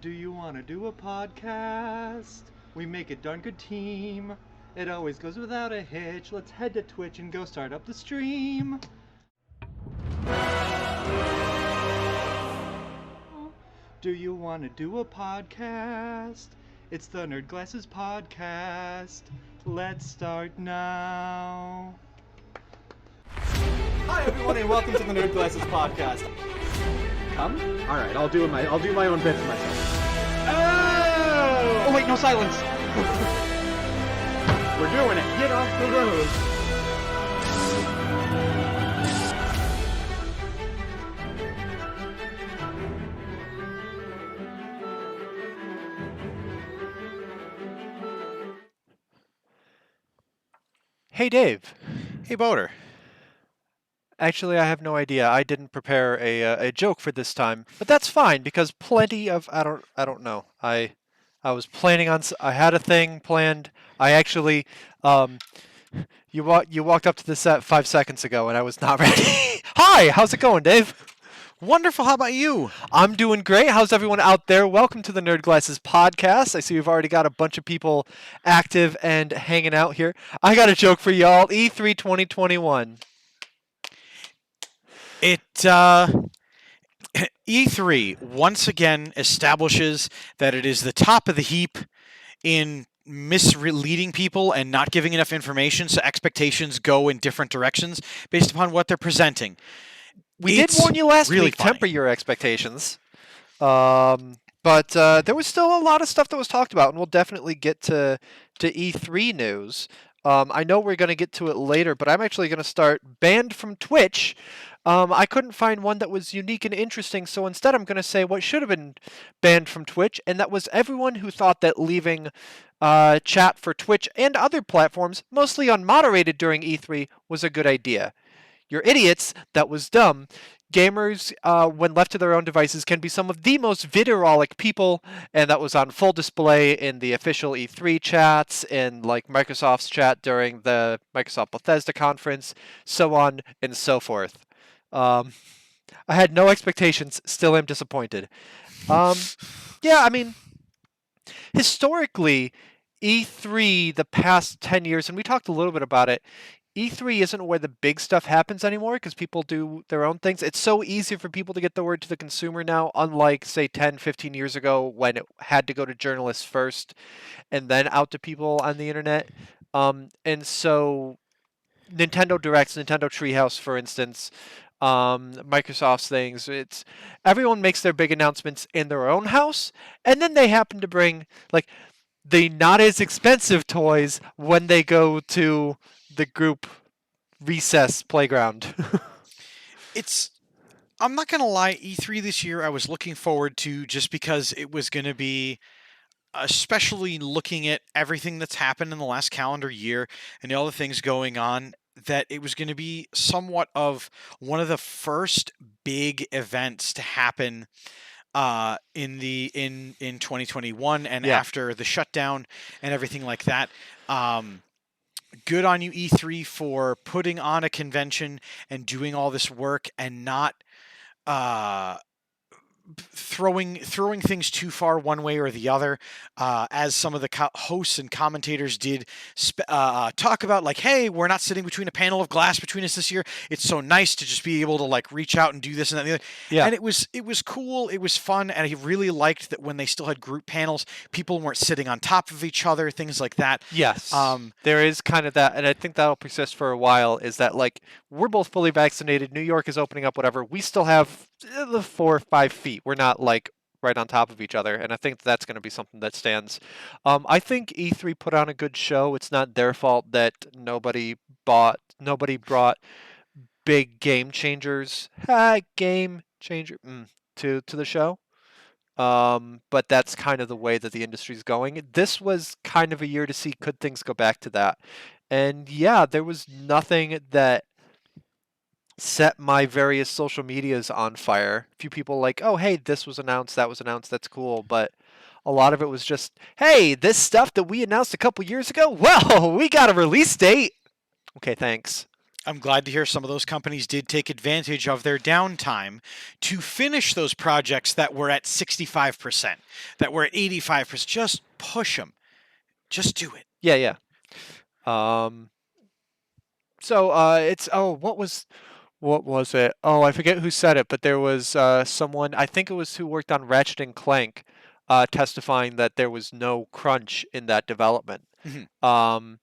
Do you want to do a podcast? We make a darn good team. It always goes without a hitch. Let's head to Twitch and go start up the stream. Do you want to do a podcast? It's the Nerd Glasses Podcast. Let's start now. Hi everyone and welcome to the Nerd Glasses Podcast. Come? Alright, I'll do my own bit for myself. Oh wait, no silence. We're doing it. Get off the road. Hey Dave. Hey Boater. Actually, I have no idea. I didn't prepare a joke for this time, but that's fine because plenty of I don't know. I was planning on I had a thing planned. I actually you walked up to the set 5 seconds ago and I was not ready. Hi, how's it going, Dave? Wonderful. How about you? I'm doing great. How's everyone out there? Welcome to the Nerd Glasses Podcast. I see we've already got a bunch of people active and hanging out here. I got a joke for y'all. E3 2021. E3 once again establishes that it is the top of the heap in misleading people and not giving enough information, so expectations go in different directions based upon what they're presenting. We did warn you last really week, funny. temper your expectations. But there was still a lot of stuff that was talked about, and we'll definitely get to E3 news. I know we're going to get to it later, but I'm actually going to start banned from Twitch. I couldn't find one that was unique and interesting, so instead I'm going to say what should have been banned from Twitch, and that was everyone who thought that leaving chat for Twitch and other platforms, mostly unmoderated during E3, was a good idea. You're idiots. That was dumb. Gamers, when left to their own devices, can be some of the most vitriolic people, and that was on full display in the official E3 chats, in like Microsoft's chat during the Microsoft Bethesda conference, so on and so forth. I had no expectations, still am disappointed. Yeah, I mean, historically, E3 the past 10 years, and we talked a little bit about it, E3 isn't where the big stuff happens anymore because people do their own things. It's so easy for people to get the word to the consumer now, unlike, say, 10, 15 years ago when it had to go to journalists first and then out to people on the internet. And so Nintendo Directs, Nintendo Treehouse, for instance, Microsoft's things, everyone makes their big announcements in their own house, and then they happen to bring, like, the not as expensive toys when they go to the group recess playground. I'm not going to lie, E3 this year I was looking forward to just because it was going to be, especially looking at everything that's happened in the last calendar year and all the things going on, that it was going to be somewhat of one of the first big events to happen in 2021 and Yeah. after the shutdown and everything like that. Good on you, E3, for putting on a convention and doing all this work and not throwing things too far one way or the other, as some of the hosts and commentators did talk about, like, hey, we're not sitting between a panel of glass between us this year. It's so nice to just be able to like reach out and do this and that and the other. Yeah. And it was cool. It was fun, and I really liked that when they still had group panels, people weren't sitting on top of each other, things like that. Yes. There is kind of that, and I think that'll persist for a while, is that, like, we're both fully vaccinated. New York is opening up, whatever. We still have the 4 or 5 feet. We're not, like, right on top of each other, and I think that's going to be something that stands. I think E3 put on a good show. It's not their fault that nobody brought big game changers, to the show. But that's kind of the way that the industry's going. This was kind of a year to see could things go back to that. And yeah, there was nothing that set my various social medias on fire. A few people like, oh, hey, this was announced, that was announced, that's cool. But a lot of it was just, hey, this stuff that we announced a couple years ago, well, we got a release date. Okay, thanks. I'm glad to hear some of those companies did take advantage of their downtime to finish those projects that were at 65%, that were at 85%. Just push them. Just do it. Yeah, yeah. So it's what was it? Oh, I forget who said it, but there was someone, I think it was who worked on Ratchet and Clank, testifying that there was no crunch in that development. Mhm.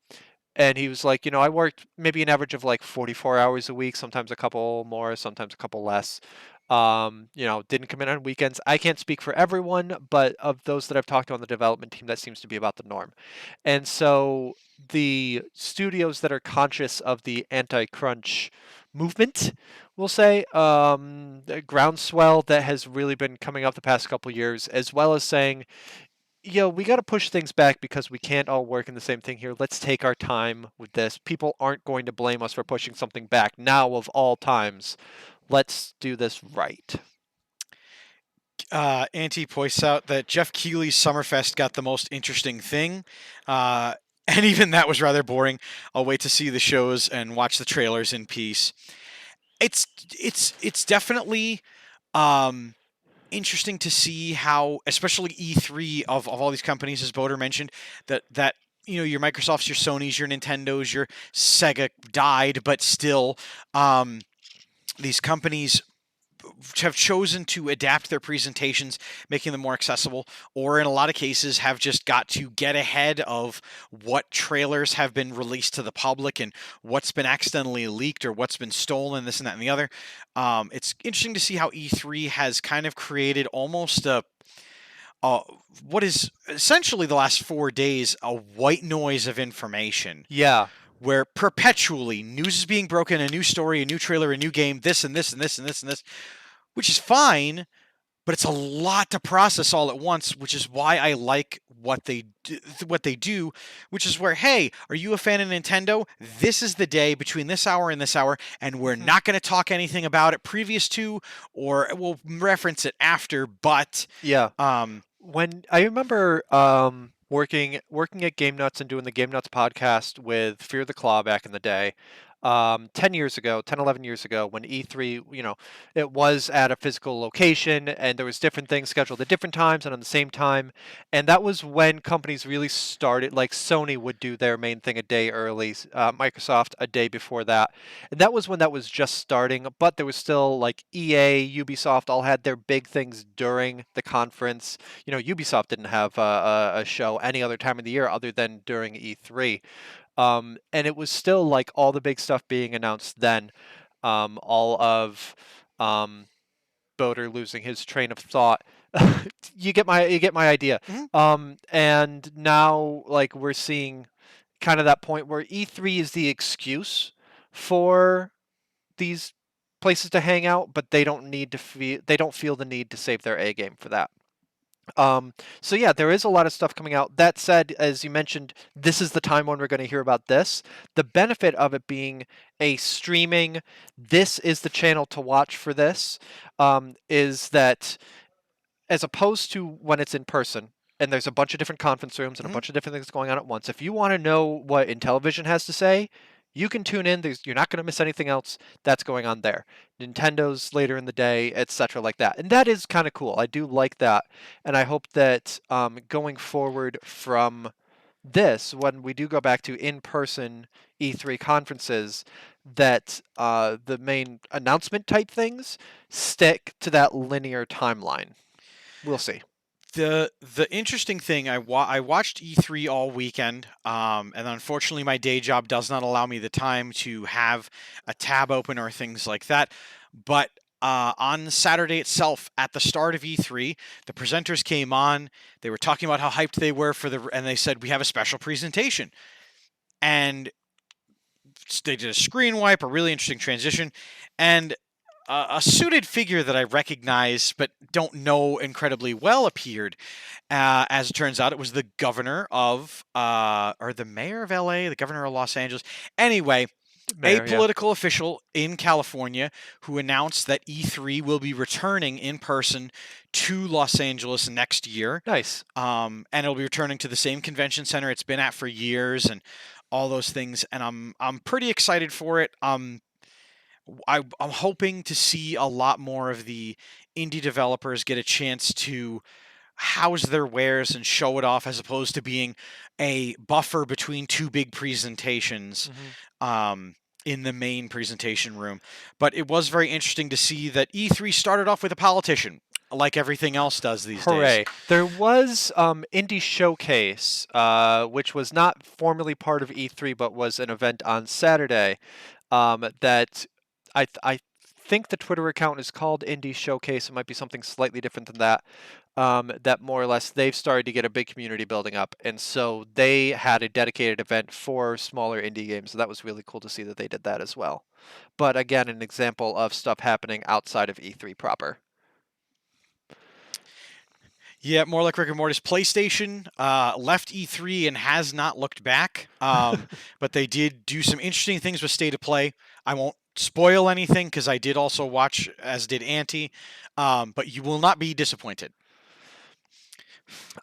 And he was like, I worked maybe an average of like 44 hours a week, sometimes a couple more, sometimes a couple less. Didn't come in on weekends. I can't speak for everyone, but of those that I've talked to on the development team, that seems to be about the norm. And so the studios that are conscious of the anti-crunch movement, we'll say, the groundswell that has really been coming up the past couple years, as well as saying, we got to push things back because we can't all work in the same thing here. Let's take our time with this. People aren't going to blame us for pushing something back now of all times. Let's do this right. Auntie points out that Jeff Keighley's Summerfest got the most interesting thing. And even that was rather boring. I'll wait to see the shows and watch the trailers in peace. It's definitely interesting to see how, especially E3 of all these companies, as Boder mentioned, that your Microsofts, your Sonys, your Nintendos, your Sega died, but still, these companies have chosen to adapt their presentations, making them more accessible, or in a lot of cases have just got to get ahead of what trailers have been released to the public and what's been accidentally leaked or what's been stolen, this and that and the other. It's interesting to see how E3 has kind of created almost what is essentially the last 4 days, a white noise of information. Yeah. Where perpetually news is being broken, a new story, a new trailer, a new game, this and this and this and this and this, which is fine, but it's a lot to process all at once, which is why I like what they do, which is where, hey, are you a fan of Nintendo? This is the day between this hour and this hour, and we're not going to talk anything about it previous to, or we'll reference it after, but yeah. When I remember working at Game Nuts and doing the Game Nuts podcast with Fear the Claw back in the day, 11 years ago, when E3, it was at a physical location and there was different things scheduled at different times and on the same time. And that was when companies really started, like Sony would do their main thing a day early, Microsoft a day before that. And that was when that was just starting, but there was still like EA, Ubisoft all had their big things during the conference. Ubisoft didn't have a show any other time of the year other than during E3. And it was still like all the big stuff being announced then. All of Boder losing his train of thought. You get my idea. Mm-hmm. And now like we're seeing kind of that point where E3 is the excuse for these places to hang out, but they don't feel the need to save their A game for that. So yeah, there is a lot of stuff coming out. That said, as you mentioned, this is the time when we're going to hear about this. The benefit of it being a streaming, this is the channel to watch for this, is that as opposed to when it's in person, and there's a bunch of different conference rooms and a bunch of different things going on at once, if you want to know what Intellivision has to say, you can tune in. You're not going to miss anything else that's going on there. Nintendo's later in the day, etc., like that. And that is kind of cool. I do like that. And I hope that going forward from this, when we do go back to in-person E3 conferences, that the main announcement type things stick to that linear timeline. We'll see. The interesting thing, I watched E3 all weekend, and unfortunately my day job does not allow me the time to have a tab open or things like that. But on Saturday itself, at the start of E3, the presenters came on. They were talking about how hyped they were and they said, we have a special presentation. And they did a screen wipe, a really interesting transition, and a suited figure that I recognize but don't know incredibly well appeared. As it turns out, it was the governor of, or the mayor of LA, the governor of Los Angeles. Anyway, a political official in California who announced that E3 will be returning in person to Los Angeles next year. Nice. And it'll be returning to the same convention center it's been at for years and all those things, and I'm pretty excited for it. I'm hoping to see a lot more of the indie developers get a chance to house their wares and show it off, as opposed to being a buffer between two big presentations in the main presentation room. But it was very interesting to see that E3 started off with a politician, like everything else does these Hooray. days. There was Indie Showcase, which was not formally part of E3, but was an event on Saturday that I think the Twitter account is called Indie Showcase. It might be something slightly different than that. That more or less they've started to get a big community building up, and so they had a dedicated event for smaller indie games. So that was really cool to see that they did that as well. But again, an example of stuff happening outside of E3 proper. Yeah, more like Rick and Morty's. PlayStation left E3 and has not looked back, but they did do some interesting things with State of Play. I won't spoil anything because I did also watch, as did Auntie, but you will not be disappointed.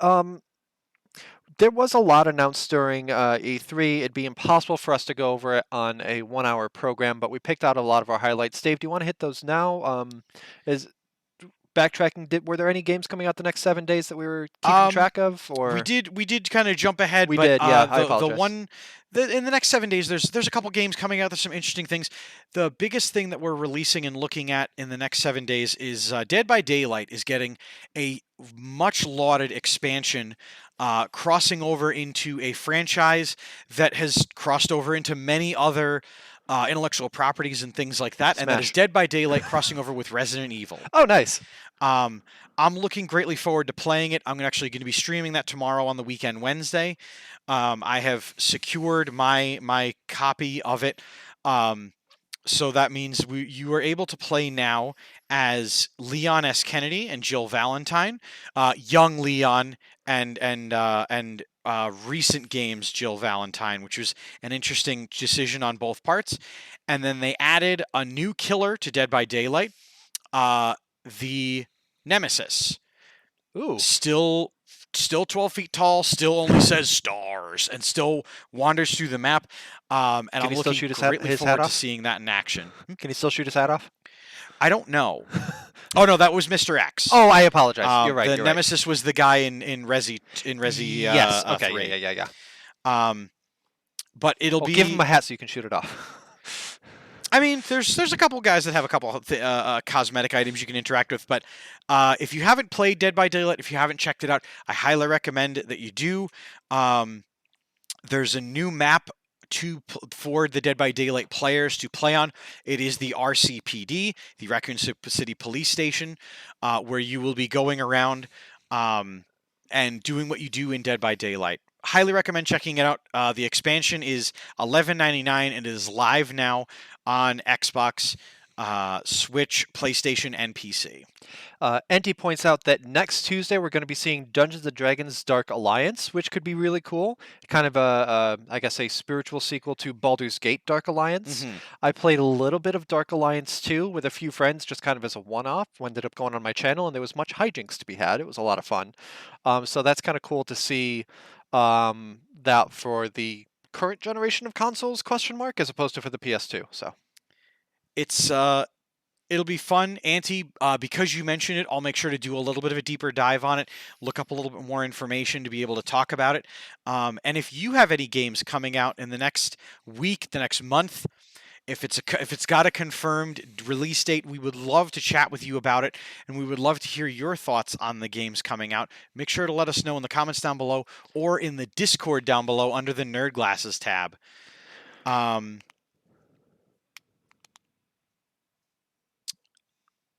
There was a lot announced during E3. It'd be impossible for us to go over it on a 1-hour program, but we picked out a lot of our highlights. Dave, do you want to hit those now? Is backtracking, were there any games coming out the next 7 days that we were keeping track of? Or we did kind of jump ahead. We but, did, yeah. I The apologize. one in the next 7 days, there's a couple games coming out. There's some interesting things. The biggest thing that we're releasing and looking at in the next 7 days is Dead by Daylight is getting a much lauded expansion, crossing over into a franchise that has crossed over into many other intellectual properties and things like that. And that is Smash. Dead by Daylight crossing over with Resident Evil. Oh, nice. I'm looking greatly forward to playing it. I'm actually going to be streaming that tomorrow on the weekend Wednesday. I have secured my copy of it. So that means you are able to play now as Leon S. Kennedy and Jill Valentine, young Leon and recent games Jill Valentine, which was an interesting decision on both parts. And then they added a new killer to Dead by Daylight, the Nemesis. Ooh. Still 12 feet tall, still only says stars, and still wanders through the map. And Can I'm he still looking shoot his greatly hat forward to off? seeing that in action. Can he still shoot his hat off? I don't know. Oh no, that was Mr. X. Oh, I apologize. You're right. The you're Nemesis was the guy in Resi. right. Yes. Okay. 3. Yeah. But it'll Well, be. give him a hat so you can shoot it off. I mean, there's a couple guys that have a couple of cosmetic items you can interact with, but if you haven't played Dead by Daylight, if you haven't checked it out, I highly recommend that you do. There's a new map for the Dead by Daylight players to play on. It is the RCPD, the Raccoon City Police Station, where you will be going around and doing what you do in Dead by Daylight. Highly recommend checking it out. The expansion is $11.99 and it is live now on Xbox, Switch, PlayStation, and PC. Enti points out that next Tuesday we're going to be seeing Dungeons & Dragons Dark Alliance, which could be really cool. Kind of I guess a spiritual sequel to Baldur's Gate Dark Alliance. I played a little bit of Dark Alliance 2 with a few friends, just kind of as a one-off. Ended up going on my channel, and there was much hijinks to be had. It was a lot of fun. So that's kind of cool to see that for the current generation of consoles, as opposed to for the PS2. So it's it'll be fun. Auntie, because you mentioned it, I'll make sure to do a little bit of a deeper dive on it, look up a little bit more information to be able to talk about it. And if you have any games coming out in the next week, the next month, if it's got a confirmed release date, we would love to chat with you about it, and we would love to hear your thoughts on the games coming out. Make sure to let us know in the comments down below or in the Discord down below under the Nerd Glasses tab.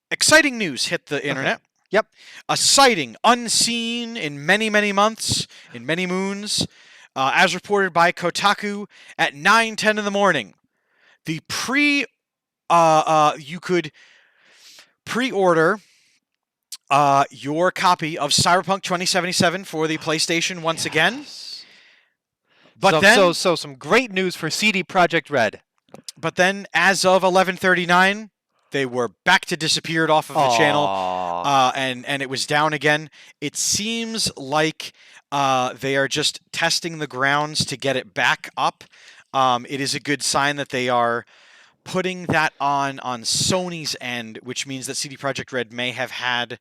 Exciting news hit the internet. Yep. A sighting unseen in many, many months, in many moons, as reported by Kotaku at 9:10 in the morning. The you could pre-order your copy of Cyberpunk 2077 for the PlayStation once again. But so some great news for CD Projekt Red. But then, as of 11:39, they were back to disappeared off of the channel. Aw. And it was down again. It seems like they are just testing the grounds to get it back up. It is a good sign that they are putting that on Sony's end, which means that CD Projekt Red may have had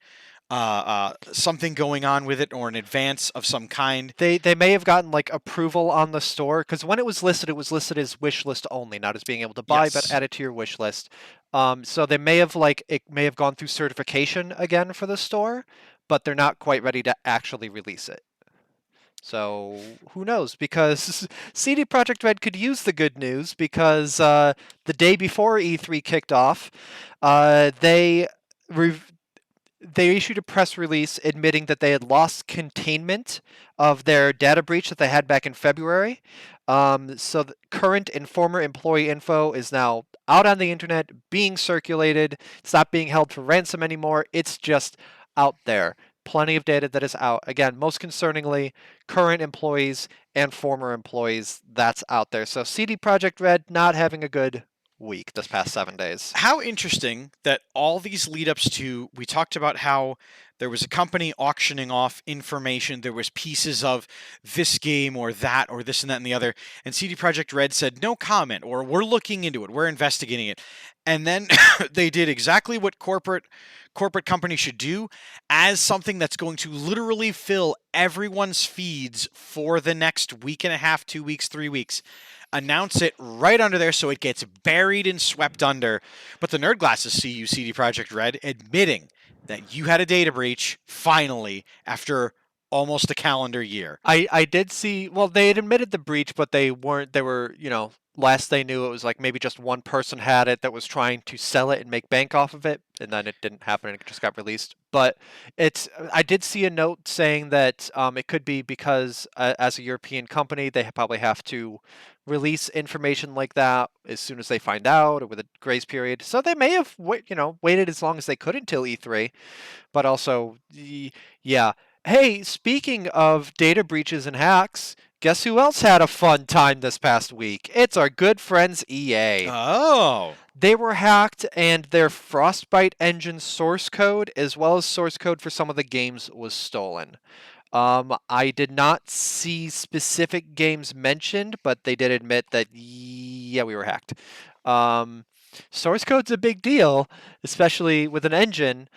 something going on with it or an advance of some kind. They may have gotten like approval on the store because when it was listed as wish list only, not as being able to buy, but Yes. add it to your wish list. So they may have it may have gone through certification again for the store, but they're not quite ready to actually release it. So who knows? Because CD Projekt Red could use the good news because the day before E3 kicked off, they issued a press release admitting that they had lost containment of their data breach that they had back in February. So the current and former employee info is now out on the internet, being circulated. It's not being held for ransom anymore. It's just out there. Plenty of data that is out. Again, most concerningly, current employees and former employees, that's out there. So CD Projekt Red not having a good week this past 7 days. How interesting that all these lead ups to, we talked about how there was a company auctioning off information, there was pieces of this game or that or this and that and the other, and CD Projekt Red said no comment, or we're looking into it, we're investigating it. And then they did exactly what corporate companies should do, as something that's going to literally fill everyone's feeds for the next week and a half, 2 weeks, 3 weeks. Announce it right under there so it gets buried and swept under. But the Nerd Glasses see you, CD Projekt Red, admitting that you had a data breach finally after almost a calendar year. I did see, well, they had admitted the breach, but they were, last they knew it was like maybe just one person had it that was trying to sell it and make bank off of it, and then it didn't happen and it just got released. But I did see a note saying that it could be because as a European company, they probably have to release information like that as soon as they find out or with a grace period. So they may have waited as long as they could until E3, but also, yeah. Hey, speaking of data breaches and hacks, guess who else had a fun time this past week? It's our good friends EA. Oh. They were hacked, and their Frostbite engine source code, as well as source code for some of the games, was stolen. I did not see specific games mentioned, but they did admit that, yeah, we were hacked. Source code's a big deal, especially with an engine.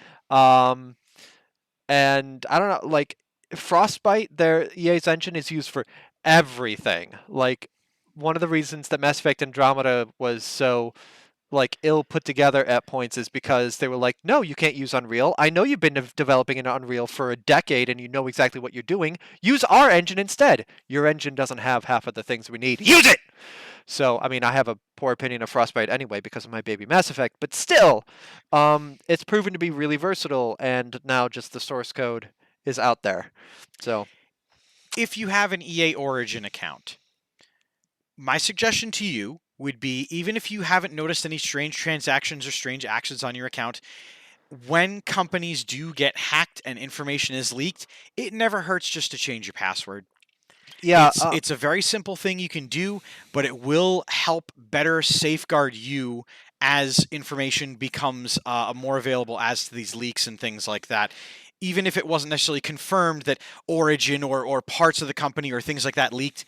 And I don't know, like Frostbite, their EA's engine is used for everything. Like one of the reasons that Mass Effect Andromeda was so ill put together at points is because they were like, no, you can't use Unreal. I know you've been developing in Unreal for a decade and you know exactly what you're doing. Use our engine instead. Your engine doesn't have half of the things we need. Use it! So, I mean, I have a poor opinion of Frostbite anyway because of my baby Mass Effect, but still, it's proven to be really versatile, and now just the source code is out there. So, If you have an EA Origin account, my suggestion to you would be, even if you haven't noticed any strange transactions or strange actions on your account, when companies do get hacked and information is leaked, it never hurts just to change your password. yeah, It's a very simple thing you can do, but it will help better safeguard you as information becomes more available as to these leaks and things like that. Even if it wasn't necessarily confirmed that Origin or parts of the company or things like that leaked,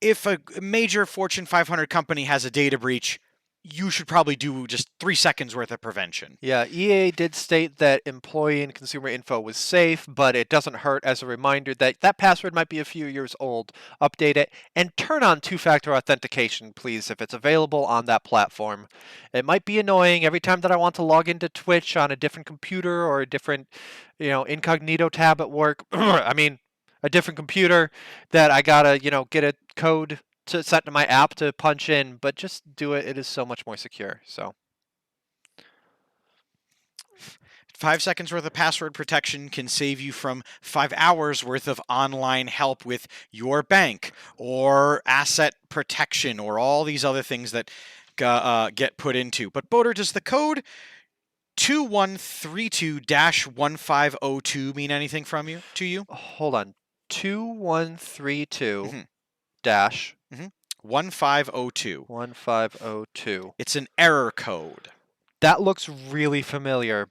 if a major Fortune 500 company has a data breach, you should probably do just 3 seconds worth of prevention. Yeah, EA did state that employee and consumer info was safe, but it doesn't hurt as a reminder that that password might be a few years old. Update it and turn on two-factor authentication, please, if it's available on that platform. It might be annoying every time that I want to log into Twitch on a different computer or a different, incognito tab at work. I mean, a different computer that I gotta, get a code to set to my app to punch in, but just do it. It is so much more secure. So 5 seconds worth of password protection can save you from 5 hours worth of online help with your bank or asset protection or all these other things that get put into. But Boater, does the code 2132-1502 mean anything to you? hold on, 2132 Mhm. dash 1502. 1502. It's an error code. That looks really familiar,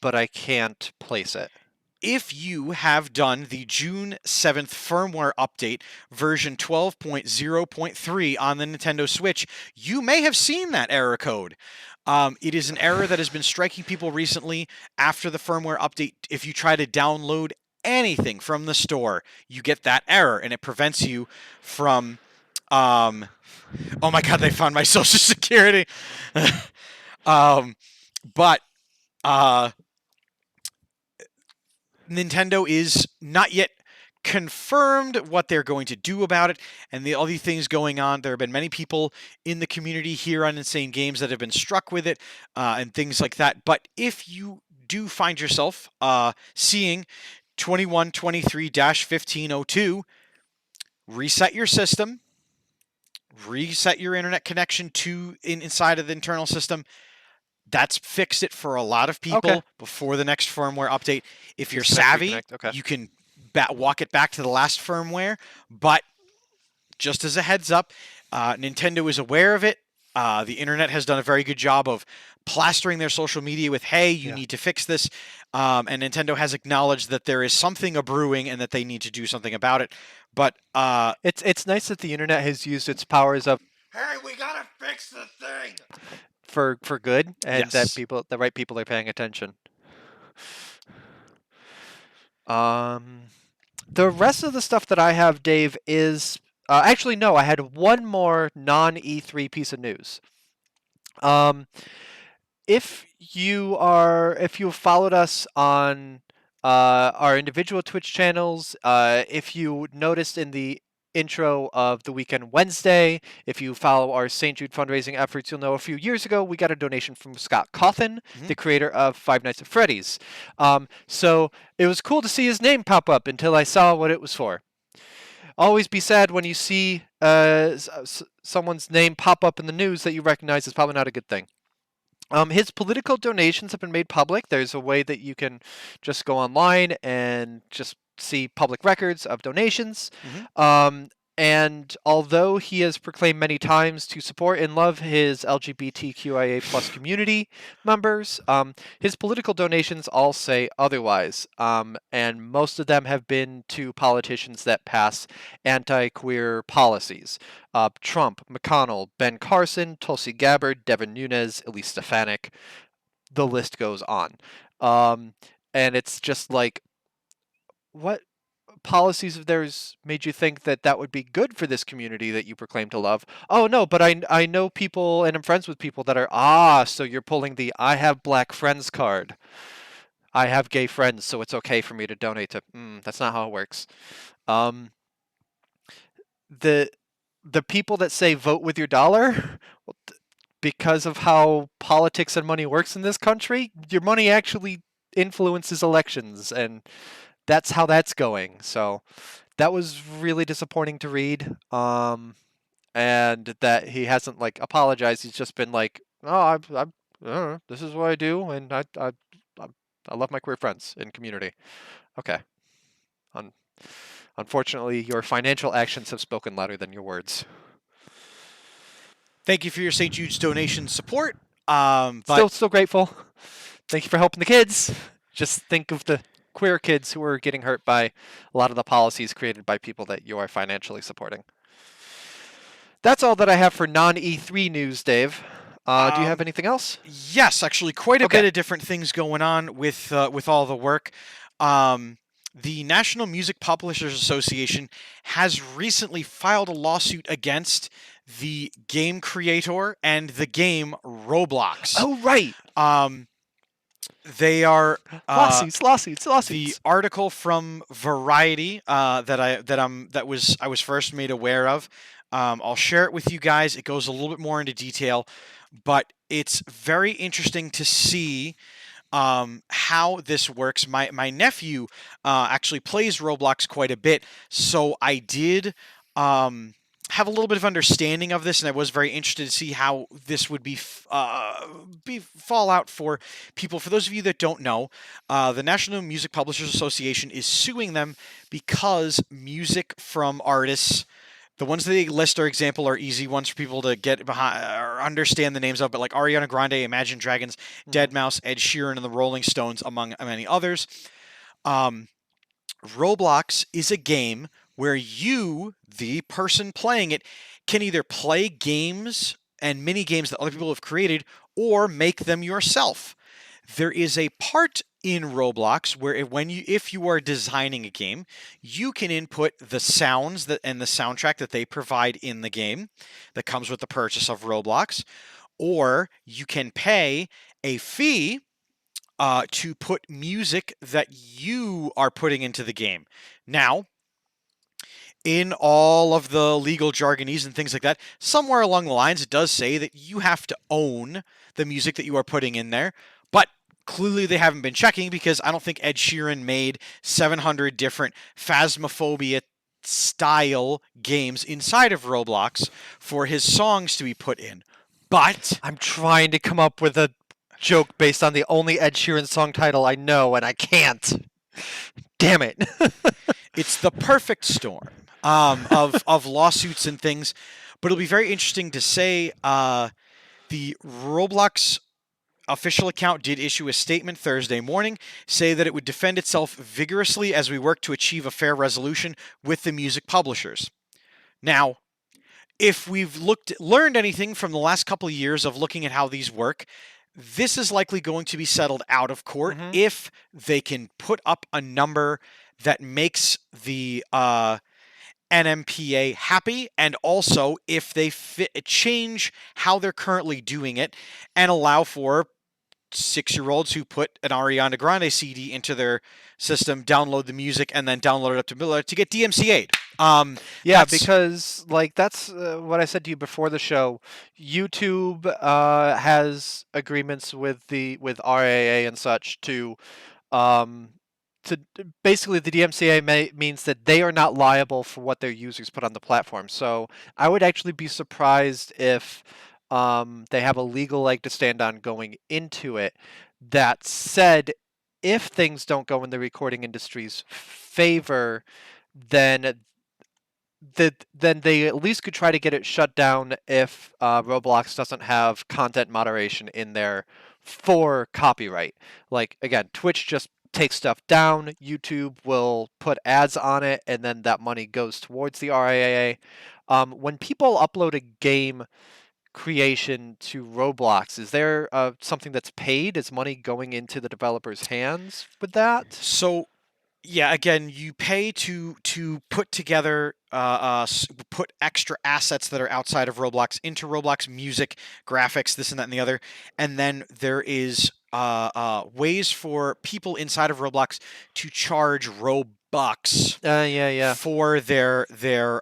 but I can't place it. If you have done the June 7th firmware update, version 12.0.3 on the Nintendo Switch, you may have seen that error code. It is an error that has been striking people recently after the firmware update. If you try to download anything from the store, you get that error, and it prevents you from. Oh my God! They found my social security. But Nintendo is not yet confirmed what they're going to do about it, and all these things going on. There have been many people in the community here on Insane Games that have been struck with it, and things like that. But if you do find yourself seeing 2123-1502, reset your system, reset your internet connection to inside of the internal system. That's fixed it for a lot of people Okay. before the next firmware update. If you're Disconnect, savvy, reconnect, okay. you can walk it back to the last firmware. But just as a heads up, Nintendo is aware of it. The internet has done a very good job of plastering their social media with, hey, you need to fix this. And Nintendo has acknowledged that there is something a-brewing and that they need to do something about it. But It's nice that the internet has used its powers of Hey, we gotta fix the thing! for good, and Yes. that the right people are paying attention. The rest of the stuff that I have, Dave, is actually no. I had one more non-E3 piece of news. If you've followed us on our individual Twitch channels, if you noticed in the intro of the Weekend Wednesday, if you follow our St. Jude fundraising efforts, you'll know a few years ago we got a donation from Scott Cawthon, the creator of Five Nights at Freddy's. So it was cool to see his name pop up until I saw what it was for. Always be sad when you see someone's name pop up in the news that you recognize is probably not a good thing. His political donations have been made public. There's a way that you can just go online and just see public records of donations. And although he has proclaimed many times to support and love his LGBTQIA plus community members, his political donations all say otherwise. And most of them have been to politicians that pass anti-queer policies. Trump, McConnell, Ben Carson, Tulsi Gabbard, Devin Nunes, Elise Stefanik. The list goes on. And it's just like, what policies of theirs made you think that that would be good for this community that you proclaim to love? Oh no, but I know people and I'm friends with people that are, so you're pulling the I have black friends card. I have gay friends, so it's okay for me to donate to. That's not how it works. The people that say vote with your dollar, because of how politics and money works in this country, your money actually influences elections, and that's how that's going. So that was really disappointing to read. And that he hasn't like apologized. He's just been like, "Oh, this is what I do, and I love my queer friends and community." Okay. Unfortunately, your financial actions have spoken louder than your words. Thank you for your St. Jude's donation support. Still grateful. Thank you for helping the kids. Just think of the queer kids who are getting hurt by a lot of the policies created by people that you are financially supporting. That's all that I have for non-E3 news, Dave. Do you have anything else? Yes, actually, quite a bit of different things going on with all the work. The National Music Publishers Association has recently filed a lawsuit against the game creator and the game Roblox. Oh, right. They are lawsuits. The article from Variety I was first made aware of. I'll share it with you guys. It goes a little bit more into detail, but it's very interesting to see how this works. My nephew actually plays Roblox quite a bit, so I did have a little bit of understanding of this, and I was very interested to see how this would be fallout for people. For those of you that don't know, the National Music Publishers Association is suing them because music from artists The ones they list are example are easy ones for people to get behind or understand the names of, but like Ariana Grande, Imagine Dragons, Deadmau5, Ed Sheeran, and the Rolling Stones, among many others. Roblox is a game where you, the person playing it, can either play games and mini games that other people have created or make them yourself. There is a part in Roblox where if you are designing a game, you can input the sounds and the soundtrack that they provide in the game that comes with the purchase of Roblox, or you can pay a fee to put music that you are putting into the game. Now, in all of the legal jargonese and things like that, somewhere along the lines, it does say that you have to own the music that you are putting in there. But clearly they haven't been checking, because I don't think Ed Sheeran made 700 different Phasmophobia style games inside of Roblox for his songs to be put in. But I'm trying to come up with a joke based on the only Ed Sheeran song title I know, and I can't. Damn it. it's the perfect storm of lawsuits and things. But it'll be very interesting to say the Roblox official account did issue a statement Thursday morning, say that it would defend itself vigorously as we work to achieve a fair resolution with the music publishers. Now, if we've learned anything from the last couple of years of looking at how these work, this is likely going to be settled out of court if they can put up a number that makes the NMPA happy, and also if they change how they're currently doing it and allow for 6-year-olds who put an Ariana Grande CD into their system, download the music, and then download it up to get DMCA'd. Yeah, because like that's what I said to you before the show. YouTube has agreements with RAA and such to basically the DMCA means that they are not liable for what their users put on the platform. So I would actually be surprised if they have a legal leg to stand on going into it. That said, if things don't go in the recording industry's favor, then they at least could try to get it shut down if Roblox doesn't have content moderation in there for copyright. Like, again, Twitch just takes stuff down, YouTube will put ads on it, and then that money goes towards the RIAA. When people upload a game creation to Roblox, is there something that's paid? Is money going into the developer's hands with that? So, yeah, again, you pay to put together, put extra assets that are outside of Roblox into Roblox, music, graphics, this and that and the other, and then there is ways for people inside of Roblox to charge Robux for their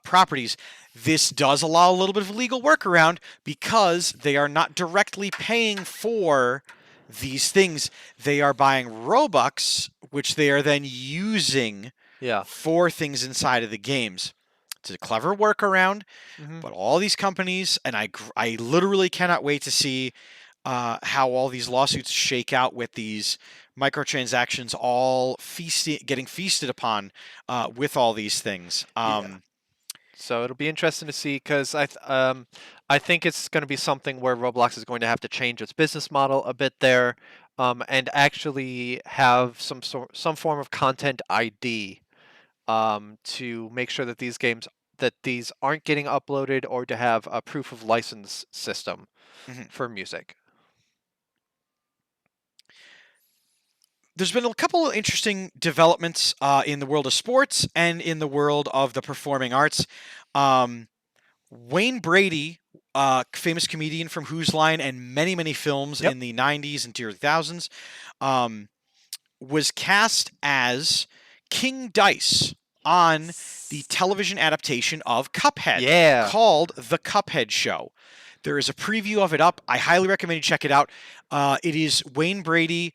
properties. This does allow a little bit of legal workaround because they are not directly paying for these things. They are buying Robux, which they are then using for things inside of the games. It's a clever workaround, but all these companies, and I literally cannot wait to see how all these lawsuits shake out with these microtransactions all getting feasted upon with all these things. So it'll be interesting to see, because I think it's going to be something where Roblox is going to have to change its business model a bit there, and actually have some form of content ID to make sure that these aren't getting uploaded, or to have a proof of license system for music. There's been a couple of interesting developments in the world of sports and in the world of the performing arts. Wayne Brady, famous comedian from Whose Line and many, many films in the 90s and 2000s, was cast as King Dice on the television adaptation of Cuphead called The Cuphead Show. There is a preview of it up. I highly recommend you check it out. It is Wayne Brady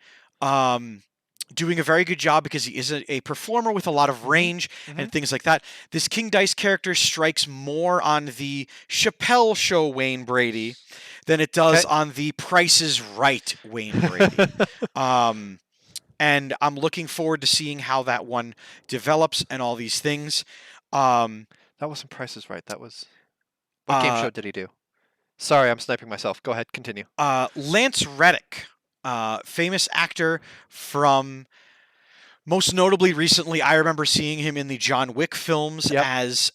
doing a very good job, because he is a performer with a lot of range and things like that. This King Dice character strikes more on the Chappelle Show Wayne Brady than it does on the Price is Right Wayne Brady. And I'm looking forward to seeing how that one develops and all these things. That wasn't Price is Right. That was what game Uh, show did he do? Sorry, I'm sniping myself. Go ahead, continue. Lance Reddick, famous actor from most notably recently. I remember seeing him in the John Wick films Yep.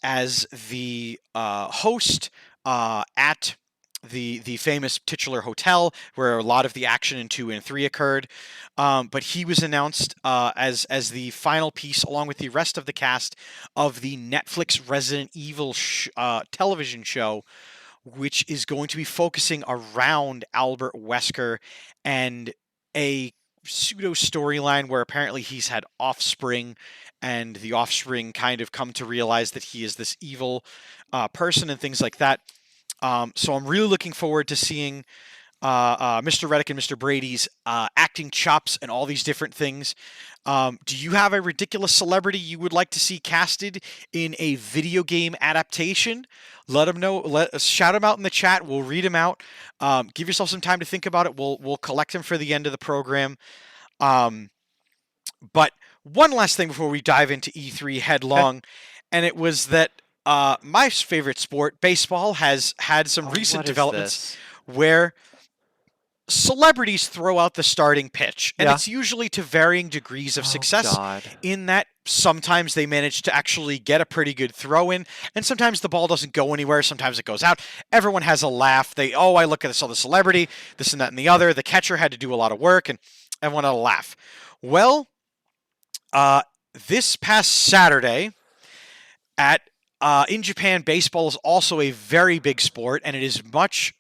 as the host at the famous titular hotel where a lot of the action in 2 and 3 occurred. But he was announced as the final piece, along with the rest of the cast of the Netflix Resident Evil television show, which is going to be focusing around Albert Wesker and a pseudo storyline where apparently he's had offspring, and the offspring kind of come to realize that he is this evil person and things like that. So I'm really looking forward to seeing Mr. Reddick and Mr. Brady's acting chops and all these different things. Do you have a ridiculous celebrity you would like to see casted in a video game adaptation? Let them know. Shout them out in the chat. We'll read them out. Give yourself some time to think about it. We'll collect them for the end of the program. But one last thing before we dive into E3 headlong, and it was that my favorite sport, baseball, has had some recent What is developments this? where celebrities throw out the starting pitch, and Yeah. it's usually to varying degrees of Oh, success. God. In that sometimes they manage to actually get a pretty good throw in, and sometimes the ball doesn't go anywhere, sometimes it goes out. Everyone has a laugh. I look at this other celebrity, this and that and the other. The catcher had to do a lot of work, and everyone had a laugh. Well, this past Saturday in Japan, baseball is also a very big sport, and it is much.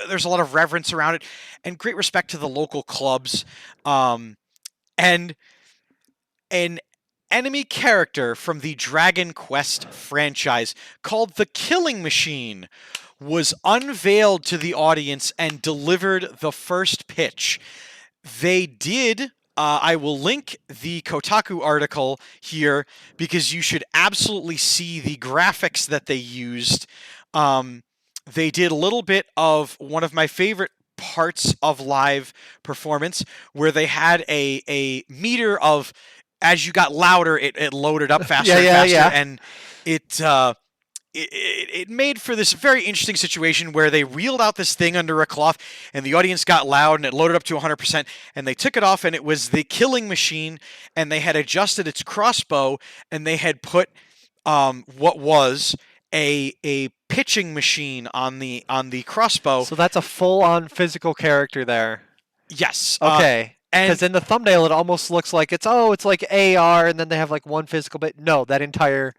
There's a lot of reverence around it, and great respect to the local clubs. And an enemy character from the Dragon Quest franchise called the Killing Machine was unveiled to the audience and delivered the first pitch. They did. I will link the Kotaku article here because you should absolutely see the graphics that they used. They did a little bit of one of my favorite parts of live performance where they had a meter of, as you got louder, it loaded up faster and faster. And it made for this very interesting situation where they wheeled out this thing under a cloth and the audience got loud and it loaded up to 100% and they took it off and it was the Killing Machine, and they had adjusted its crossbow and they had put what was a pitching machine on the crossbow. So that's a full-on physical character there. Yes. Okay. And Because in the thumbnail, it almost looks like it's like AR, and then they have like one physical bit. No, that entire.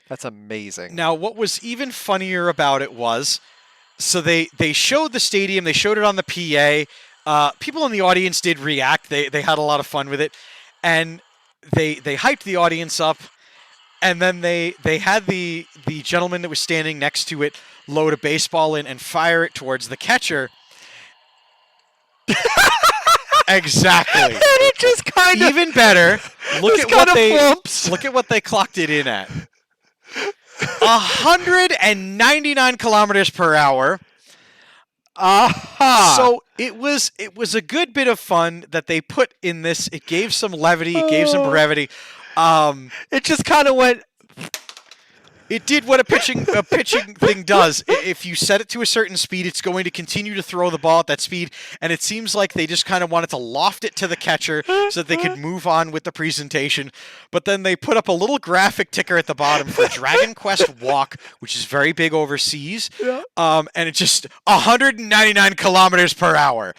That's amazing. now, what was even funnier about it was, so they showed the stadium, they showed it on the PA. People in the audience did react. They had a lot of fun with it, and they hyped the audience up, and then they had the gentleman that was standing next to it load a baseball in and fire it towards the catcher. Exactly. And it just kind of Even better. Look just at what kinda they flumps. look at what they clocked it in at. 199 kilometers per hour. Aha. So it was a good bit of fun that they put in this. It gave some levity. It gave some brevity. It just kind of went. It did what a pitching thing does. If you set it to a certain speed, it's going to continue to throw the ball at that speed. And it seems like they just kind of wanted to loft it to the catcher so that they could move on with the presentation. But then they put up a little graphic ticker at the bottom for Dragon Quest Walk, which is very big overseas. Yeah. And it's just 199 kilometers per hour.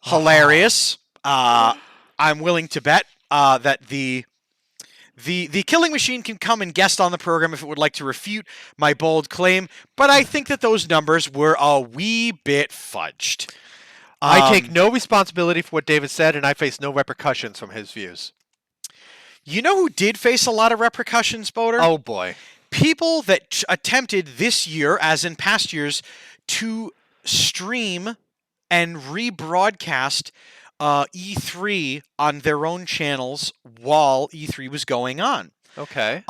Hilarious. I'm willing to bet that the Killing Machine can come and guest on the program if it would like to refute my bold claim, but I think that those numbers were a wee bit fudged. I take no responsibility for what David said, and I face no repercussions from his views. You know who did face a lot of repercussions, Boater? Oh boy. People that attempted this year, as in past years, to stream and rebroadcast E3 on their own channels while E3 was going on. Okay.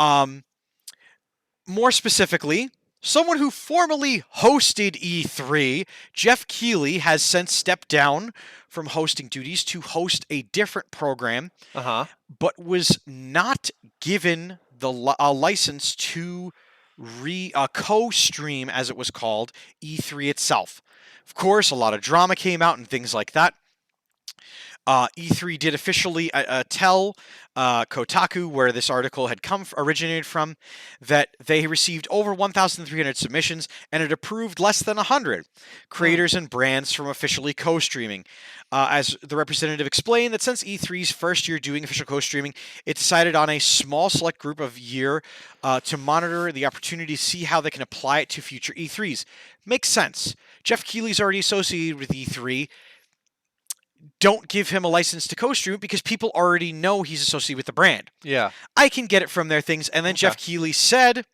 More specifically, someone who formerly hosted E3, Jeff Keighley, has since stepped down from hosting duties to host a different program, Uh-huh. but was not given a license to co-stream, as it was called, E3 itself. Of course, a lot of drama came out and things like that. E3 did officially tell Kotaku, where this article had originated from, that they received over 1,300 submissions and it approved less than 100 creators and brands from officially co-streaming. As the representative explained, that since E3's first year doing official co-streaming, it decided on a small select group of year to monitor the opportunity to see how they can apply it to future E3s. Makes sense. Jeff Keighley's already associated with E3. Don't give him a license to co-stream because people already know he's associated with the brand. Yeah. I can get it from their things. And then Okay. Jeff Keighley said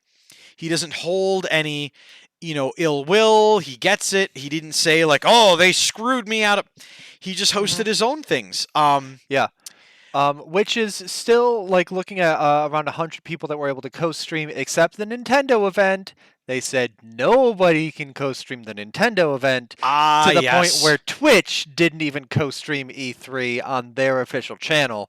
he doesn't hold any, ill will. He gets it. He didn't say like, oh, they screwed me out of. He just hosted his own things. Which is still like looking at around 100 people that were able to co-stream, except the Nintendo event. They said nobody can co-stream the Nintendo event to the point where Twitch didn't even co-stream E3 on their official channel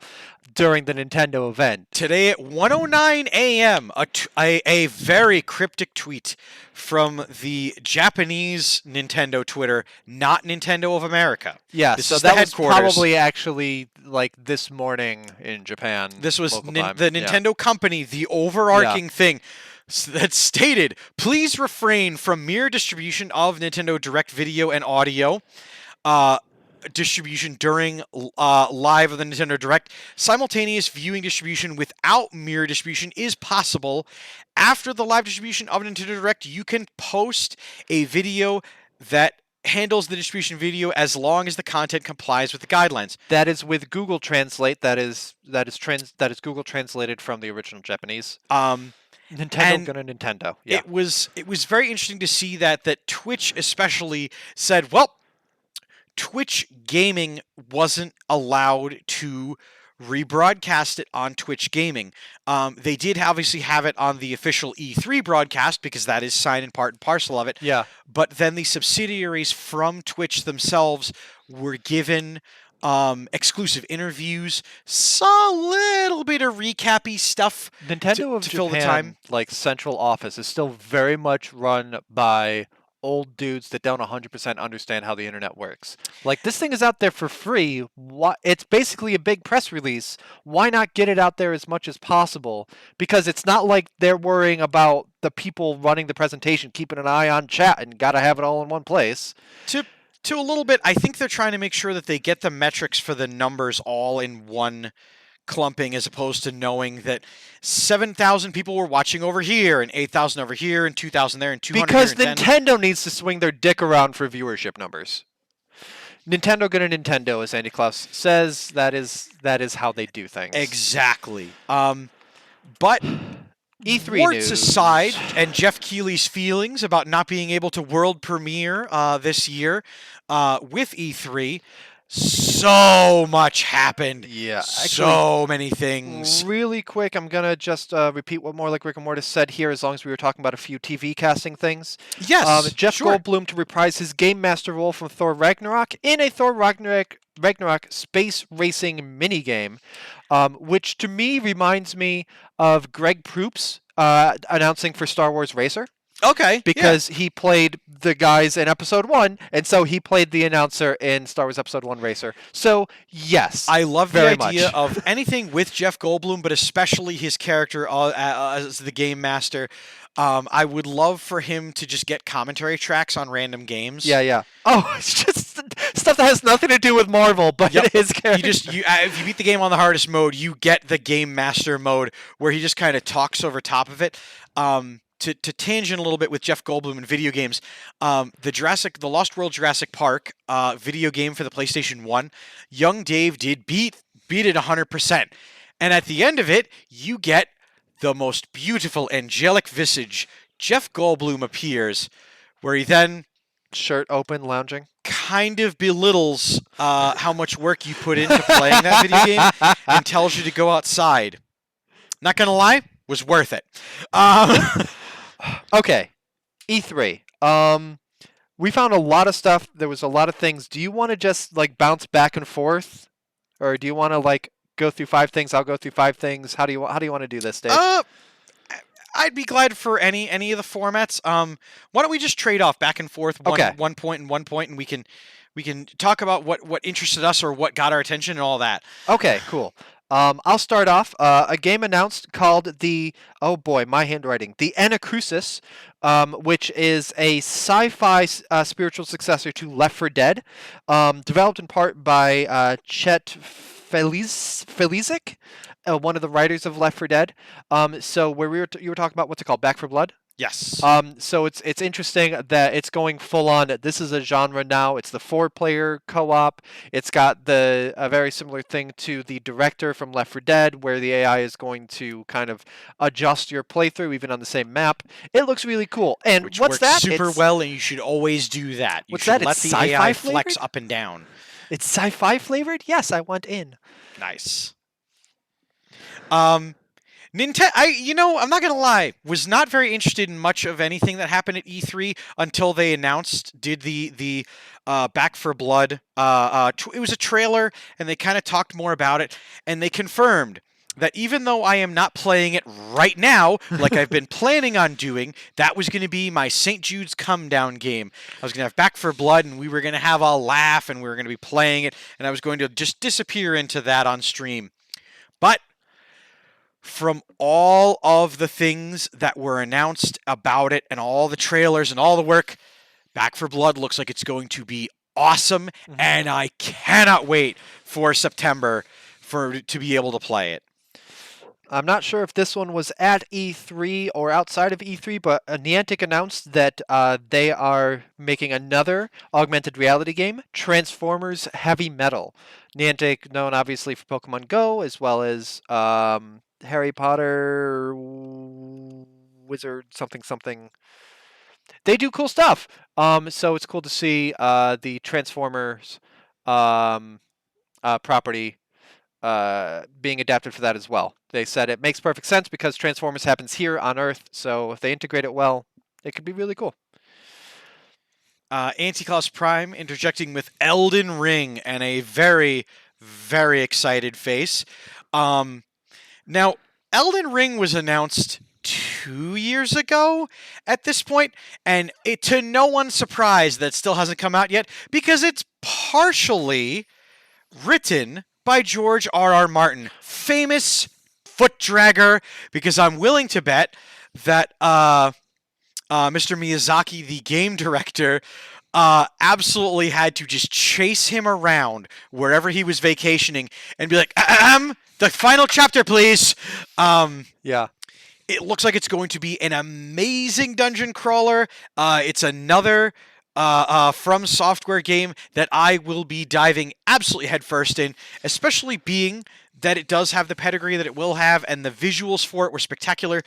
during the Nintendo event. Today at 1:09 a.m., a very cryptic tweet from the Japanese Nintendo Twitter, not Nintendo of America. Yeah, This so is the that was headquarters. probably actually like this morning in Japan. This was local time. the Yeah. Nintendo company, the overarching thing that stated, please refrain from mere distribution of Nintendo Direct video and audio distribution during live of the Nintendo Direct. Simultaneous viewing distribution without mere distribution is possible. After the live distribution of Nintendo Direct, you can post a video that handles the distribution video as long as the content complies with the guidelines. That is with Google Translate. That is Google translated from the original Japanese. And gonna Nintendo. Yeah. It was very interesting to see that Twitch especially said, well, Twitch Gaming wasn't allowed to rebroadcast it on Twitch Gaming. They did obviously have it on the official E3 broadcast because that is signed and part and parcel of it. Yeah. But then the subsidiaries from Twitch themselves were given exclusive interviews, a little bit of recappy stuff. Nintendo of to Japan, fill the time. like central office, is still very much run by old dudes that don't 100% understand how the internet works. Like, this thing is out there for free. It's basically a big press release. Why not get it out there as much as possible? Because it's not like they're worrying about the people running the presentation, keeping an eye on chat, and gotta have it all in one place. To a little bit, I think they're trying to make sure that they get the metrics for the numbers all in one clumping, as opposed to knowing that 7,000 people were watching over here and 8,000 over here and 2,000 there and 200 Because here and 10. Nintendo needs to swing their dick around for viewership numbers. Nintendo gonna Nintendo, as Andy Klaus says. That is how they do things. Exactly. But E3 warts news. aside, and Jeff Keighley's feelings about not being able to world premiere this year with E3, so much happened. Yeah, So many things. Really quick, I'm gonna just repeat what More Like Rick and Morty said here, as long as we were talking about a few TV casting things. Yes, Jeff sure. Goldblum to reprise his Game Master role from Thor Ragnarok in a Thor Ragnarok space racing minigame, which to me reminds me of Greg Proops announcing for Star Wars Racer. Okay. Because he played the guys in Episode 1, and so he played the announcer in Star Wars Episode 1 Racer. So, yes. I love the very idea much. of anything with Jeff Goldblum, but especially his character as the game master. I would love for him to just get commentary tracks on random games. Yeah. Oh, it's just stuff that has nothing to do with Marvel, but Yep. his character. If you beat the game on the hardest mode, you get the game master mode where he just kind of talks over top of it. To tangent a little bit with Jeff Goldblum in video games, the Lost World Jurassic Park video game for the PlayStation 1, young Dave did beat it 100%. And at the end of it, you get the most beautiful angelic visage. Jeff Goldblum appears, where he then Shirt open, lounging. kind of belittles how much work you put into playing that video game and tells you to go outside. Not gonna lie, was worth it. Okay, E3. We found a lot of stuff. There was a lot of things. Do you want to just like bounce back and forth, or do you want to like go through 5 things? I'll go through 5 things. How do you want to do this, Dave? I I'd be glad for any of the formats. Why don't we just trade off back and forth one point and 1 point, and we can talk about what interested us or what got our attention and all that. Okay, cool. I'll start off. A game announced called oh boy, my handwriting. The Anacrusis, which is a sci-fi spiritual successor to Left 4 Dead, developed in part by Chet Felizik, one of the writers of Left 4 Dead. So where you were talking about, what's it called? Back 4 Blood? Yes. So it's interesting that it's going full on. This is a genre now. It's the 4-player co-op. It's got a very similar thing to the director from Left 4 Dead, where the AI is going to kind of adjust your playthrough even on the same map. It looks really cool. And Which what's works that? super well, and you should always do that. You What's should that? let It's the sci-fi AI flex flavored? up and down. It's sci-fi flavored? Yes, I want in. Nice. Nintendo, I'm not gonna lie, was not very interested in much of anything that happened at E3 until they did the Back 4 Blood. It was a trailer, and they kind of talked more about it, and they confirmed that even though I am not playing it right now, like I've been planning on doing, that was going to be my St. Jude's Come Down game. I was going to have Back 4 Blood, and we were going to have a laugh, and we were going to be playing it, and I was going to just disappear into that on stream. But from all of the things that were announced about it and all the trailers and all the work, Back 4 Blood looks like it's going to be awesome, and I cannot wait for September to be able to play it. I'm not sure if this one was at E3 or outside of E3, but Niantic announced that they are making another augmented reality game, Transformers Heavy Metal. Niantic, known obviously for Pokemon Go, as well as Harry Potter, Wizard, something. They do cool stuff. So it's cool to see the Transformers property being adapted for that as well. They said it makes perfect sense because Transformers happens here on Earth, so if they integrate it well, it could be really cool. Anti-Claus Prime interjecting with Elden Ring and a very, very excited face. Now, Elden Ring was announced 2 years ago at this point, and to no one's surprise that still hasn't come out yet, because it's partially written by George R.R. Martin, famous foot dragger, because I'm willing to bet that Mr. Miyazaki, the game director, absolutely had to just chase him around wherever he was vacationing and be like, the final chapter, please. Yeah. It looks like it's going to be an amazing dungeon crawler. It's another From Software game that I will be diving absolutely headfirst in, especially being that it does have the pedigree that it will have, and the visuals for it were spectacular.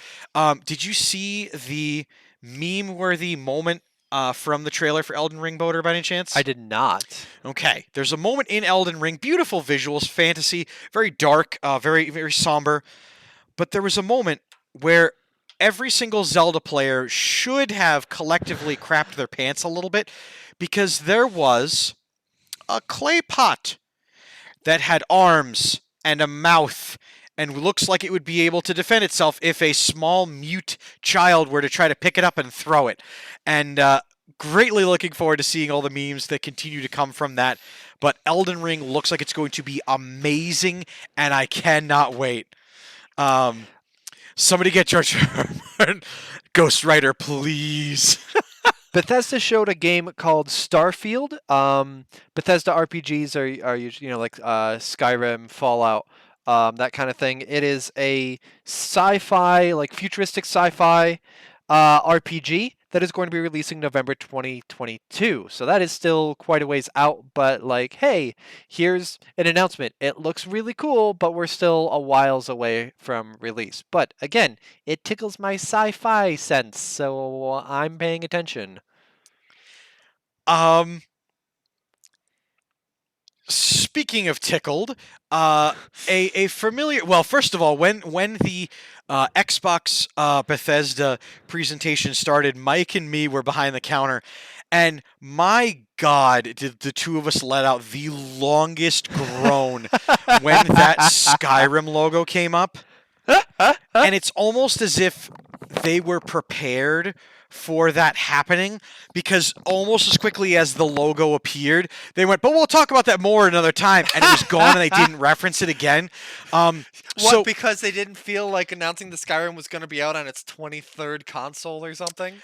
Did you see the meme-worthy moment from the trailer for Elden Ring, Boater, by any chance? I did not. Okay. There's a moment in Elden Ring, beautiful visuals, fantasy, very dark, very, very somber. But there was a moment where every single Zelda player should have collectively crapped their pants a little bit, because there was a clay pot that had arms and a mouth and looks like it would be able to defend itself if a small mute child were to try to pick it up and throw it. And greatly looking forward to seeing all the memes that continue to come from that. But Elden Ring looks like it's going to be amazing, and I cannot wait. Somebody get George Martin, Ghost Rider, please. Bethesda showed a game called Starfield. Bethesda RPGs are usually, like Skyrim, Fallout, that kind of thing. It is a sci-fi, like futuristic sci-fi RPG that is going to be releasing November 2022. So that is still quite a ways out, but like, hey, here's an announcement. It looks really cool, but we're still a whiles away from release. But again, it tickles my sci-fi sense, so I'm paying attention. Speaking of tickled, a familiar. Well, first of all, when the Xbox Bethesda presentation started, Mike and me were behind the counter, and my God, did the two of us let out the longest groan when that Skyrim logo came up. And it's almost as if they were prepared for that happening, because almost as quickly as the logo appeared, they went, but we'll talk about that more another time, and it was gone, and they didn't reference it again. What, So because they didn't feel like announcing the Skyrim was going to be out on its 23rd console or something?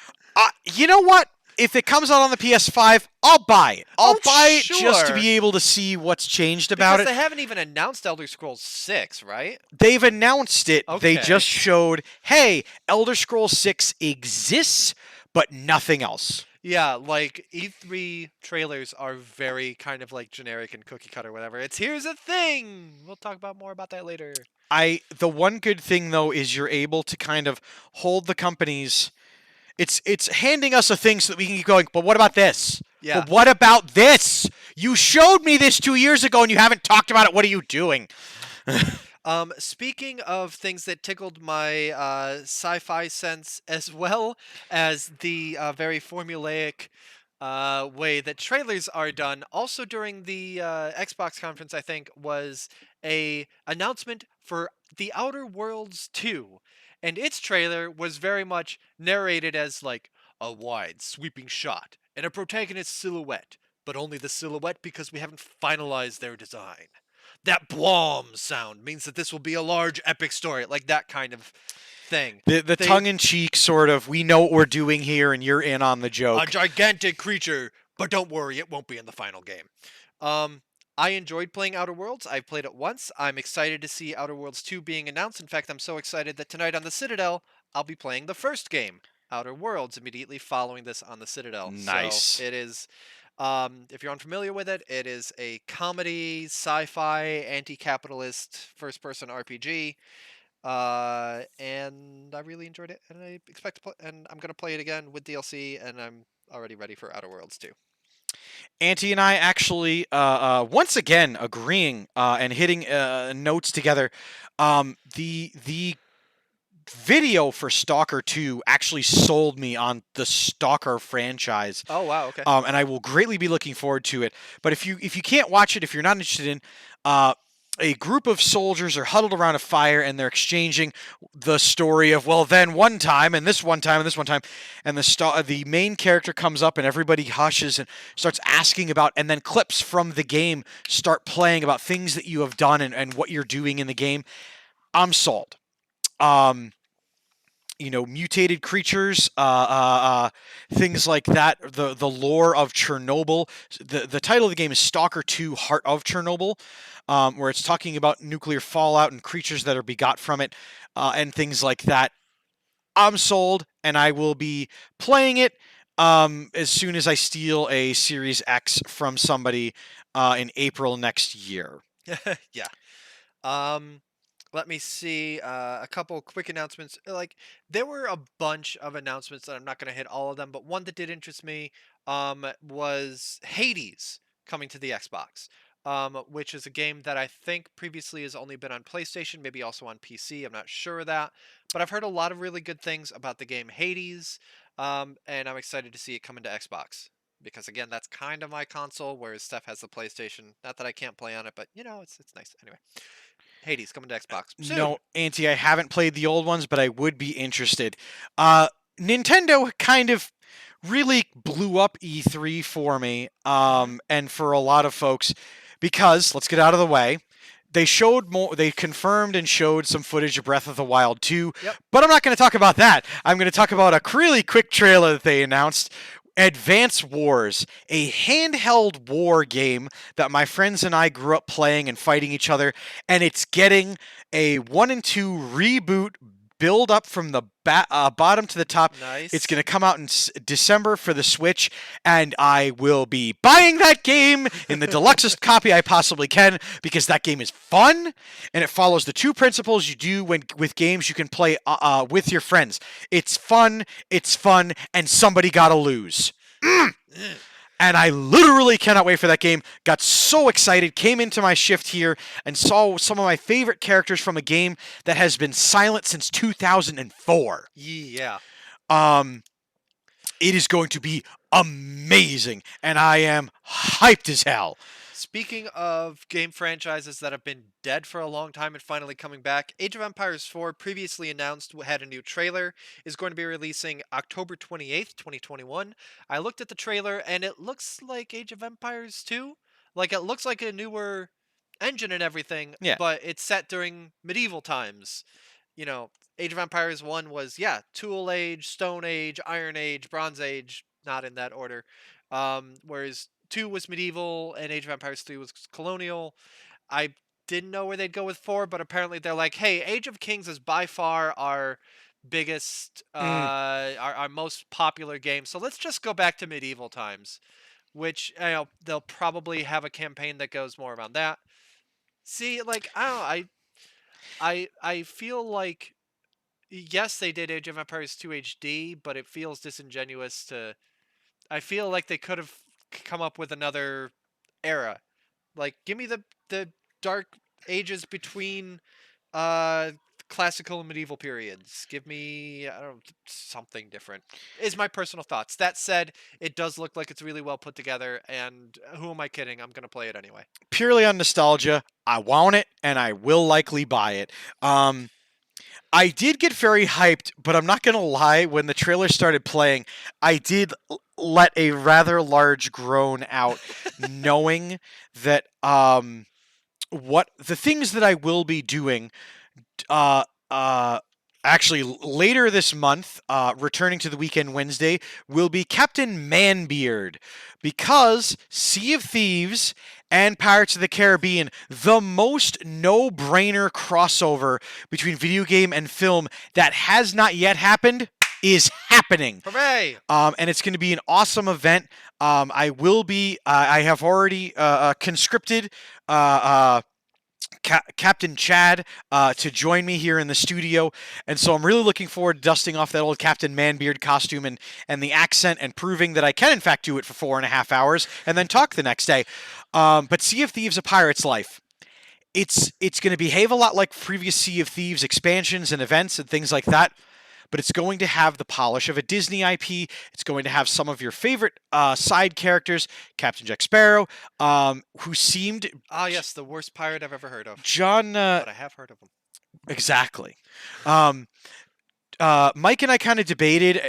you know what? If it comes out on the PS5, I'll buy it. I'll Oh, buy it just to sure. be able to see what's changed about Because it. they haven't even announced Elder Scrolls 6, right? They've announced it. They Okay. just showed, hey, Elder Scrolls 6 exists, but nothing else. Yeah, like E3 trailers are very kind of like generic and cookie cutter, whatever. It's here's a thing. We'll talk about more about that later. The one good thing though is you're able to kind of hold the companies. It's handing us a thing so that we can keep going. But what about this? Yeah. But what about this? You showed me this 2 years ago and you haven't talked about it. What are you doing? Speaking of things that tickled my sci-fi sense, as well as the very formulaic way that trailers are done, also during the Xbox conference, I think, was a announcement for The Outer Worlds 2. And its trailer was very much narrated as like a wide, sweeping shot and a protagonist's silhouette, but only the silhouette because we haven't finalized their design. That blom sound means that this will be a large epic story, like that kind of thing. The They- tongue-in-cheek sort of, we know what we're doing here and you're in on the A joke. gigantic creature, but don't worry, it won't be in the final game. I enjoyed playing Outer Worlds. I've played it once. I'm excited to see Outer Worlds 2 being announced. In fact, I'm so excited that tonight on the Citadel, I'll be playing the first game, Outer Worlds, immediately following this on the Citadel. Nice. So it is, if you're unfamiliar with it, it is a comedy, sci-fi, anti-capitalist, first-person RPG. And I really enjoyed it, and I expect to play, and I'm gonna play it again with DLC, and I'm already ready for Outer Worlds 2. Auntie and I actually, once again, agreeing and hitting notes together. The video for Stalker 2 actually sold me on the Stalker franchise. Oh wow, okay. And I will greatly be looking forward to it. But if you can't watch it, if you're not interested in, a group of soldiers are huddled around a fire and they're exchanging the story of, well, then one time and this one time and this one time, and the main character comes up and everybody hushes and starts asking about, and then clips from the game start playing about things that you have done and what you're doing in the game. I'm sold. Mutated creatures, things like that. The lore of Chernobyl. The title of the game is Stalker 2: Heart of Chernobyl, where it's talking about nuclear fallout and creatures that are begot from it, and things like that. I'm sold, and I will be playing it as soon as I steal a Series X from somebody in April next year. Yeah. Let me see a couple quick announcements. Like there were a bunch of announcements that I'm not going to hit all of them, but one that did interest me was Hades coming to the Xbox, which is a game that I think previously has only been on PlayStation, maybe also on PC. I'm not sure of that, but I've heard a lot of really good things about the game Hades, and I'm excited to see it come into Xbox. Because again, that's kind of my console, whereas Steph has the PlayStation. Not that I can't play on it, but it's nice. Anyway, Hades coming to Xbox soon. No, Auntie, I haven't played the old ones, but I would be interested. Nintendo kind of really blew up E3 for me, and for a lot of folks, because, let's get out of the way, they confirmed and showed some footage of Breath of the Wild 2, Yep. but I'm not going to talk about that. I'm going to talk about a really quick trailer that they announced. Advance Wars, a handheld war game that my friends and I grew up playing and fighting each other, and it's getting a 1 and 2 reboot build up from the bottom to the top. Nice. It's going to come out in December for the Switch, and I will be buying that game in the deluxest copy I possibly can, because that game is fun, and it follows the two principles you do with games you can play with your friends. It's fun, and somebody gotta lose. And I literally cannot wait for that game. Got so excited, came into my shift here, and saw some of my favorite characters from a game that has been silent since 2004. Yeah. It is going to be amazing, and I am hyped as hell. speaking of game franchises that have been dead for a long time and finally coming back, Age of Empires 4, previously announced, had a new trailer, is going to be releasing October 28th, 2021. I looked at the trailer and it looks like Age of Empires 2. Like, it looks like a newer engine and everything, Yeah. but it's set during medieval times. Age of Empires 1 was, Tool Age, Stone Age, Iron Age, Bronze Age, not in that order. Whereas 2 was medieval and Age of Empires 3 was colonial. I didn't know where they'd go with 4, but apparently they're like, hey, Age of Kings is by far our biggest, our most popular game, so let's just go back to medieval times, which, they'll probably have a campaign that goes more around that. See, like, I don't know, I feel like, yes, they did Age of Empires 2 HD, but it feels disingenuous to. I feel like they could have come up with another era. Like, give me the dark ages between classical and medieval periods. Give me, I don't know, something different. Is my personal thoughts. That said, it does look like it's really well put together, and who am I kidding? I'm gonna play it anyway. Purely on nostalgia, I want it, and I will likely buy it. I did get very hyped, but I'm not going to lie, when the trailer started playing, I did let a rather large groan out, knowing that what the things that I will be doing uh, actually later this month, returning to the Weekend Wednesday, will be Captain Manbeard, because Sea of Thieves and Pirates of the Caribbean, the most no-brainer crossover between video game and film that has not yet happened, is happening. Hooray! And it's going to be an awesome event. I will be. I have already conscripted Captain Chad to join me here in the studio, and so I'm really looking forward to dusting off that old Captain Manbeard costume and the accent, and proving that I can in fact do it for 4.5 hours and then talk the next day. But Sea of Thieves: A Pirate's Life, it's going to behave a lot like previous Sea of Thieves expansions and events and things like that, but it's going to have the polish of a Disney IP. It's going to have some of your favorite side characters, Captain Jack Sparrow, who seemed... Ah, yes, the worst pirate I've ever heard of. John... but I have heard of him. Exactly. Mike and I kind of debated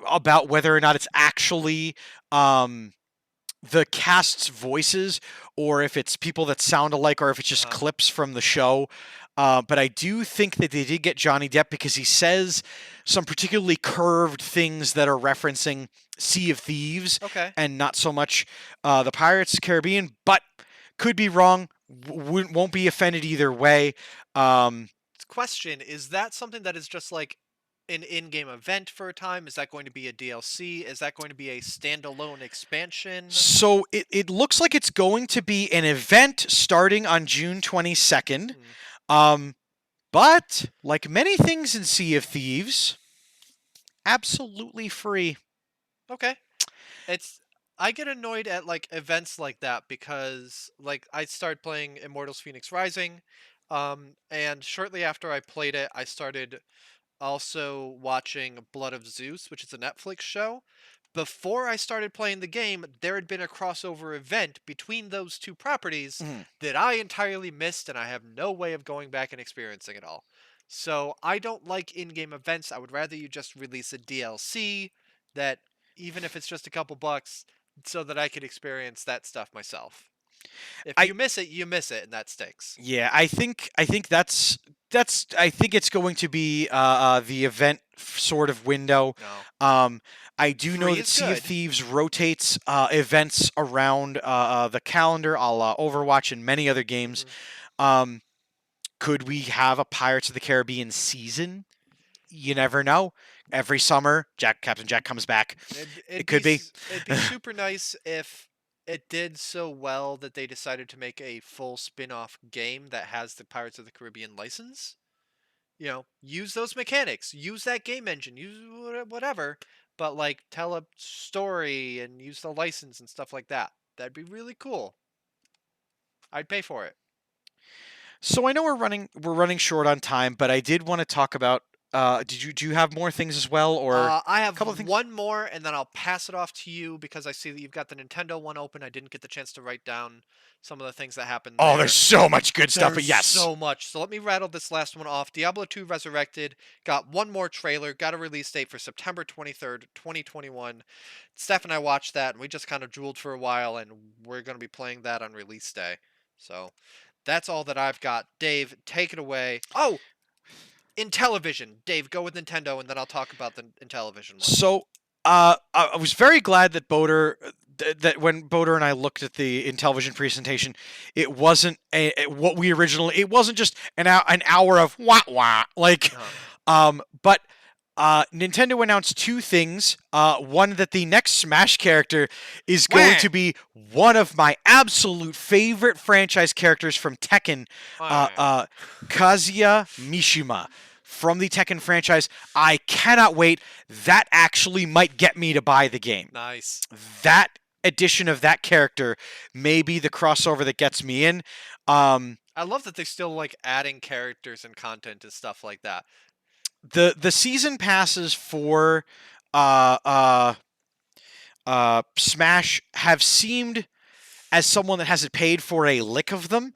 about whether or not it's actually the cast's voices, or if it's people that sound alike, or if it's just clips from the show. But I do think that they did get Johnny Depp, because he says some particularly curved things that are referencing Sea of Thieves, Okay. and not so much the Pirates Caribbean, but could be wrong. Won't be offended either way. Question, is that something that is just like an in-game event for a time? Is that going to be a DLC? Is that going to be a standalone expansion? So it looks like it's going to be an event starting on June 22nd. But like many things in Sea of Thieves, absolutely free. Okay. I get annoyed at like events like that, because like I started playing Immortals Phoenix Rising, and shortly after I played it, I started also watching Blood of Zeus, which is a Netflix show. Before I started playing the game, there had been a crossover event between those two properties that I entirely missed, and I have no way of going back and experiencing it all. So I don't like in-game events. I would rather you just release a DLC that, even if it's just a couple bucks, so that I could experience that stuff myself. If you miss it, you miss it, and that stinks. Yeah, I think that's I think it's going to be the event sort of window. No. I do know Free that is Sea of good. Thieves rotates events around the calendar, a la Overwatch and many other games. Could we have a Pirates of the Caribbean season? You never know. Every summer, Captain Jack comes back. It could be. It'd be super nice if it did so well that they decided to make a full spin-off game that has the Pirates of the Caribbean license. Use those mechanics, use that game engine, use whatever, but like tell a story and use the license and stuff like that. That'd be really cool. I'd pay for it. So I know we're running short on time, but I did want to talk about do you have more things as well, or I a have couple of things? one more, and then I'll pass it off to you because I see that you've got the Nintendo one open. I didn't get the chance to write down some of the things that happened Oh, there's there. so much good stuff. But There's yes, so much. So let me rattle this last one off. Diablo 2 Resurrected got one more trailer, got a release date for September 23rd, 2021. Steph and I watched that, and we just kind of drooled for a while, and we're going to be playing that on release day. So that's all that I've got. Dave, take it away. Oh, Intellivision. Dave, go with Nintendo, and then I'll talk about the Intellivision one. so I was very glad that that when Boder and I looked at the Intellivision presentation, it wasn't what we originally. It wasn't just an hour of wah wah like, but. Nintendo announced two things. One, that the next Smash character is going Wah! to be one of my absolute favorite franchise characters from Tekken, Kazuya Mishima from the Tekken franchise. I cannot wait. That actually might get me to buy the game. Nice. That edition of that character may be the crossover that gets me in. I love that they're still like adding characters and content and stuff like that. The season passes for Smash have seemed, as someone that hasn't paid for a lick of them,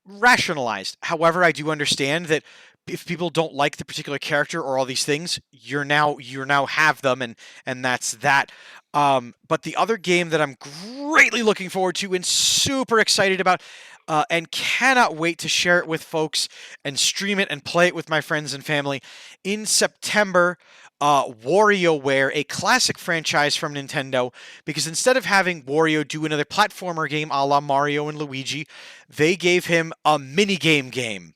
rationalized. However, I do understand that if people don't like the particular character or all these things, you're now have them, and that's that. But the other game that I'm greatly looking forward to and super excited about, and cannot wait to share it with folks and stream it and play it with my friends and family in September. WarioWare, a classic franchise from Nintendo, because instead of having Wario do another platformer game a la Mario and Luigi, they gave him a minigame game.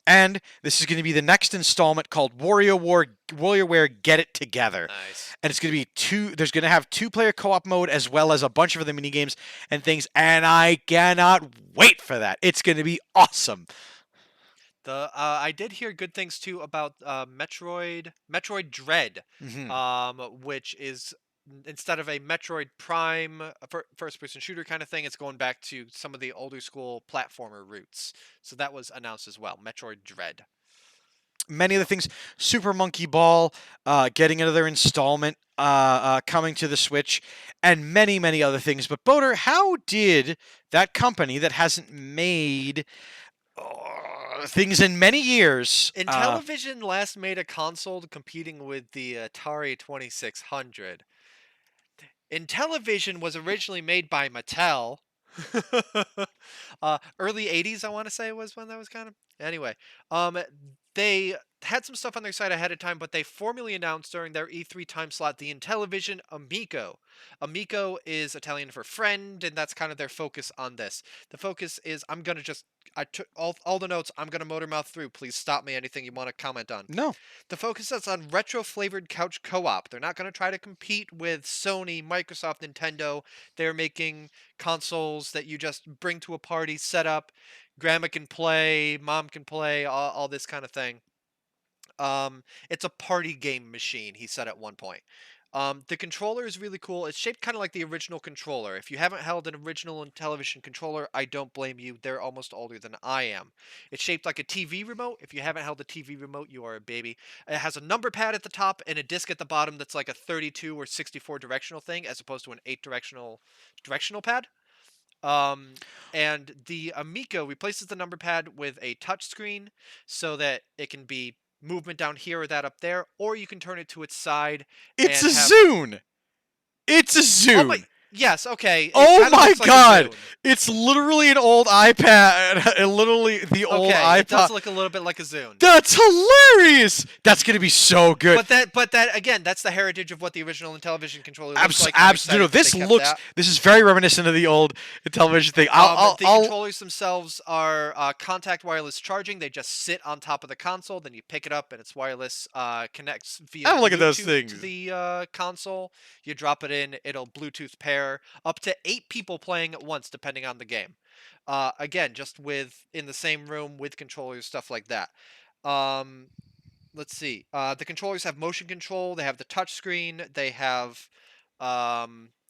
And this is going to be the next installment called WarioWare Get It Together. Nice. And it's going to be there's going to have two-player co-op mode as well as a bunch of other minigames and things, and I cannot wait for that. It's going to be awesome. I did hear good things too about Metroid Dread, which is instead of a Metroid Prime first-person shooter kind of thing, it's going back to some of the older school platformer roots. So that was announced as well. Metroid Dread. Many other things. Super Monkey Ball, getting another installment, coming to the Switch, and many, many other things. But Boder, how did that company that hasn't made things in many years? Intellivision last made a console competing with the Atari 2600. Intellivision was originally made by Mattel. Early 80s, I want to say, was when that was kind of. Anyway, they had some stuff on their site ahead of time, but they formally announced during their E3 time slot the Intellivision Amico. Amico is Italian for friend, and that's kind of their focus on this. The focus is I took all the notes. I'm gonna motor mouth through. Please stop me. Anything you want to comment on? No. The focus is on retro-flavored couch co-op. They're not going to try to compete with Sony, Microsoft, Nintendo. They're making consoles that you just bring to a party, set up, grandma can play, mom can play, all this kind of thing. It's a party game machine, he said at one point. The controller is really cool. It's shaped kind of like the original controller. If you haven't held an original Intellivision controller, I don't blame you. They're almost older than I am. It's shaped like a TV remote. If you haven't held a TV remote, you are a baby. It has a number pad at the top and a disc at the bottom that's like a 32 or 64 directional thing, as opposed to an 8 directional pad. And the Amico replaces the number pad with a touch screen so that it can be movement down here or that up there, or you can turn it to its side. It's and a have... Zune. It's a Oh Zune. my... Yes, okay. It Oh kinda my looks like a god! Zune. It's literally an old iPad. Literally the old Okay, it does iPod. look a little bit like a Zune. That's hilarious. That's gonna be so good. But that again, that's the heritage of what the original Intellivision controller looks like. I'm Absolutely. No, excited that this they kept looks. that. This is very reminiscent of the old television thing. The controllers themselves are contact wireless charging. They just sit on top of the console. Then you pick it up and it's wireless. Connects via I look at those Bluetooth things. to the console. You drop it in. It'll Bluetooth pair up to 8 people playing at once, depending on the game. Again, just in the same room with controllers, stuff like that. Let's see. The controllers have motion control. They have the touch screen. They have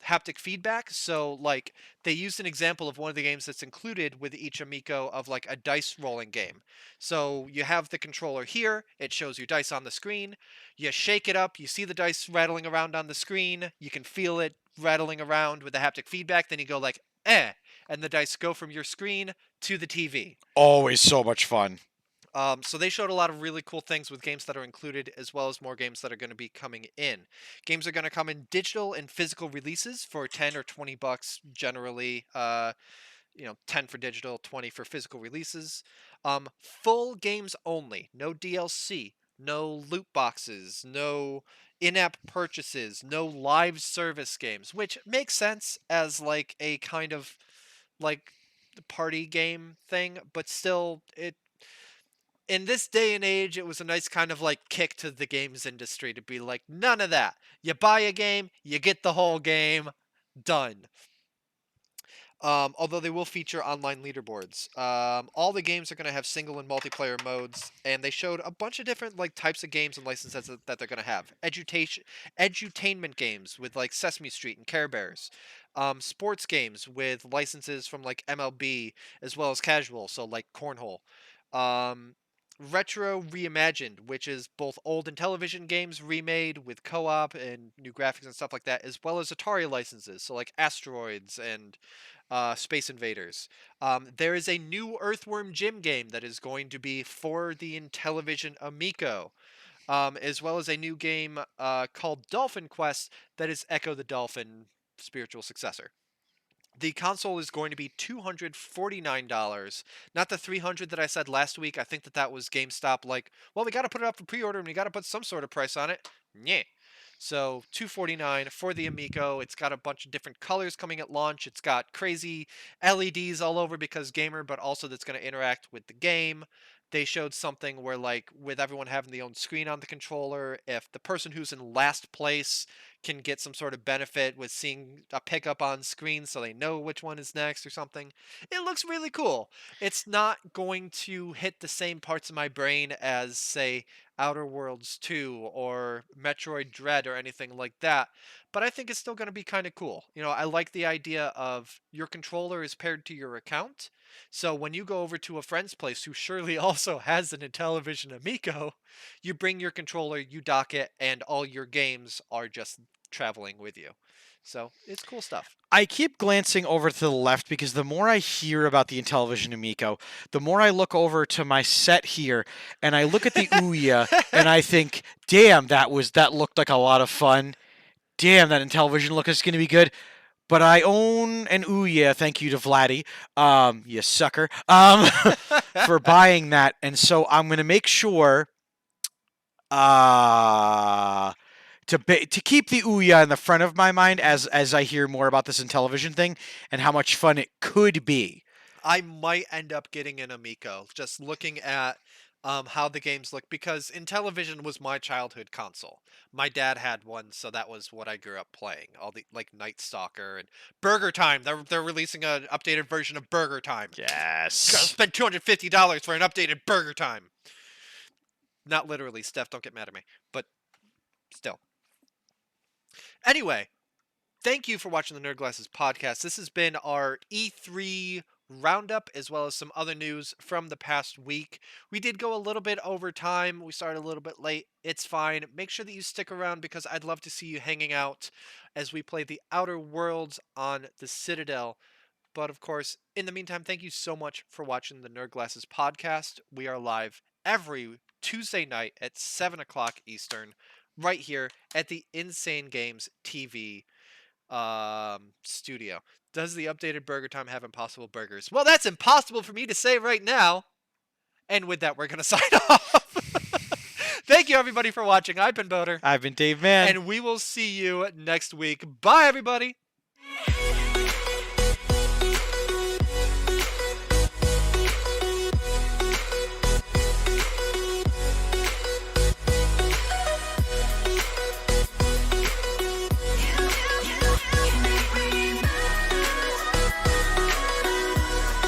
haptic feedback. So like they used an example of one of the games that's included with each Amico of like a dice rolling game. So you have the controller here, it shows your dice on the screen. You shake it up, you see the dice rattling around on the screen, you can feel it rattling around with the haptic feedback, then you go like, and the dice go from your screen to the TV. Always so much fun. So they showed a lot of really cool things with games that are included, as well as more games that are going to be coming in. Games are going to come in digital and physical releases for $10 or $20 generally. 10 for digital, 20 for physical releases. Full games only, no DLC, no loot boxes, no in-app purchases, no live service games, which makes sense as like a kind of like party game thing, but still it in this day and age, it was a nice kind of like kick to the games industry to be like, none of that. You buy a game, you get the whole game, done. Although they will feature online leaderboards. All the games are going to have single and multiplayer modes, and they showed a bunch of different like types of games and licenses that they're going to have. Edutainment games with like Sesame Street and Care Bears. Sports games with licenses from like MLB as well as casual, so like Cornhole. Retro Reimagined, which is both old and television games remade with co-op and new graphics and stuff like that, as well as Atari licenses, so like Asteroids and Space Invaders. There is a new Earthworm Jim game that is going to be for the Intellivision Amico, as well as a new game called Dolphin Quest that is Echo the Dolphin spiritual successor. The console is going to be $249, not the $300 that I said last week. I think that was GameStop like, well, we got to put it up for pre-order and we got to put some sort of price on it. Yeah. So $249 for the Amico. It's got a bunch of different colors coming at launch. It's got crazy LEDs all over because gamer, but also that's going to interact with the game. They showed something where like with everyone having their own screen on the controller, if the person who's in last place can get some sort of benefit with seeing a pickup on screen so they know which one is next or something. It looks really cool. It's not going to hit the same parts of my brain as, say, Outer Worlds 2 or Metroid Dread or anything like that, but I think it's still going to be kind of cool. I like the idea of your controller is paired to your account, so when you go over to a friend's place who surely also has an Intellivision Amico, you bring your controller, you dock it, and all your games are just traveling with you. So it's cool stuff. I keep glancing over to the left because the more I hear about the Intellivision Amico, the more I look over to my set here and I look at the Ouya and I think, damn, that looked like a lot of fun. Damn, that Intellivision look is going to be good. But I own an Ouya, thank you to Vladdy, you sucker, for buying that. And so I'm going to make sure to keep the Ouya in the front of my mind as I hear more about this Intellivision thing and how much fun it could be. I might end up getting an Amico, just looking at how the games look, because Intellivision was my childhood console. My dad had one, so that was what I grew up playing. All the like Night Stalker and Burger Time. They're releasing an updated version of Burger Time. Gotta Yes. spend $250 for an updated Burger Time. Not literally, Steph. Don't get mad at me, but still. Anyway, thank you for watching the Nerd Glasses podcast. This has been our E3 roundup, as well as some other news from the past week. We did go a little bit over time. We started a little bit late. It's fine. Make sure that you stick around because I'd love to see you hanging out as we play the Outer Worlds on the Citadel. But of course, in the meantime, thank you so much for watching the Nerd Glasses podcast. We are live every Tuesday night at 7 o'clock Eastern, right here at the Insane Games TV studio. Does the updated Burger Time have impossible burgers? Well, that's impossible for me to say right now. And with that, we're going to sign off. Thank you, everybody, for watching. I've been Boater. I've been Dave Mann. And we will see you next week. Bye, everybody.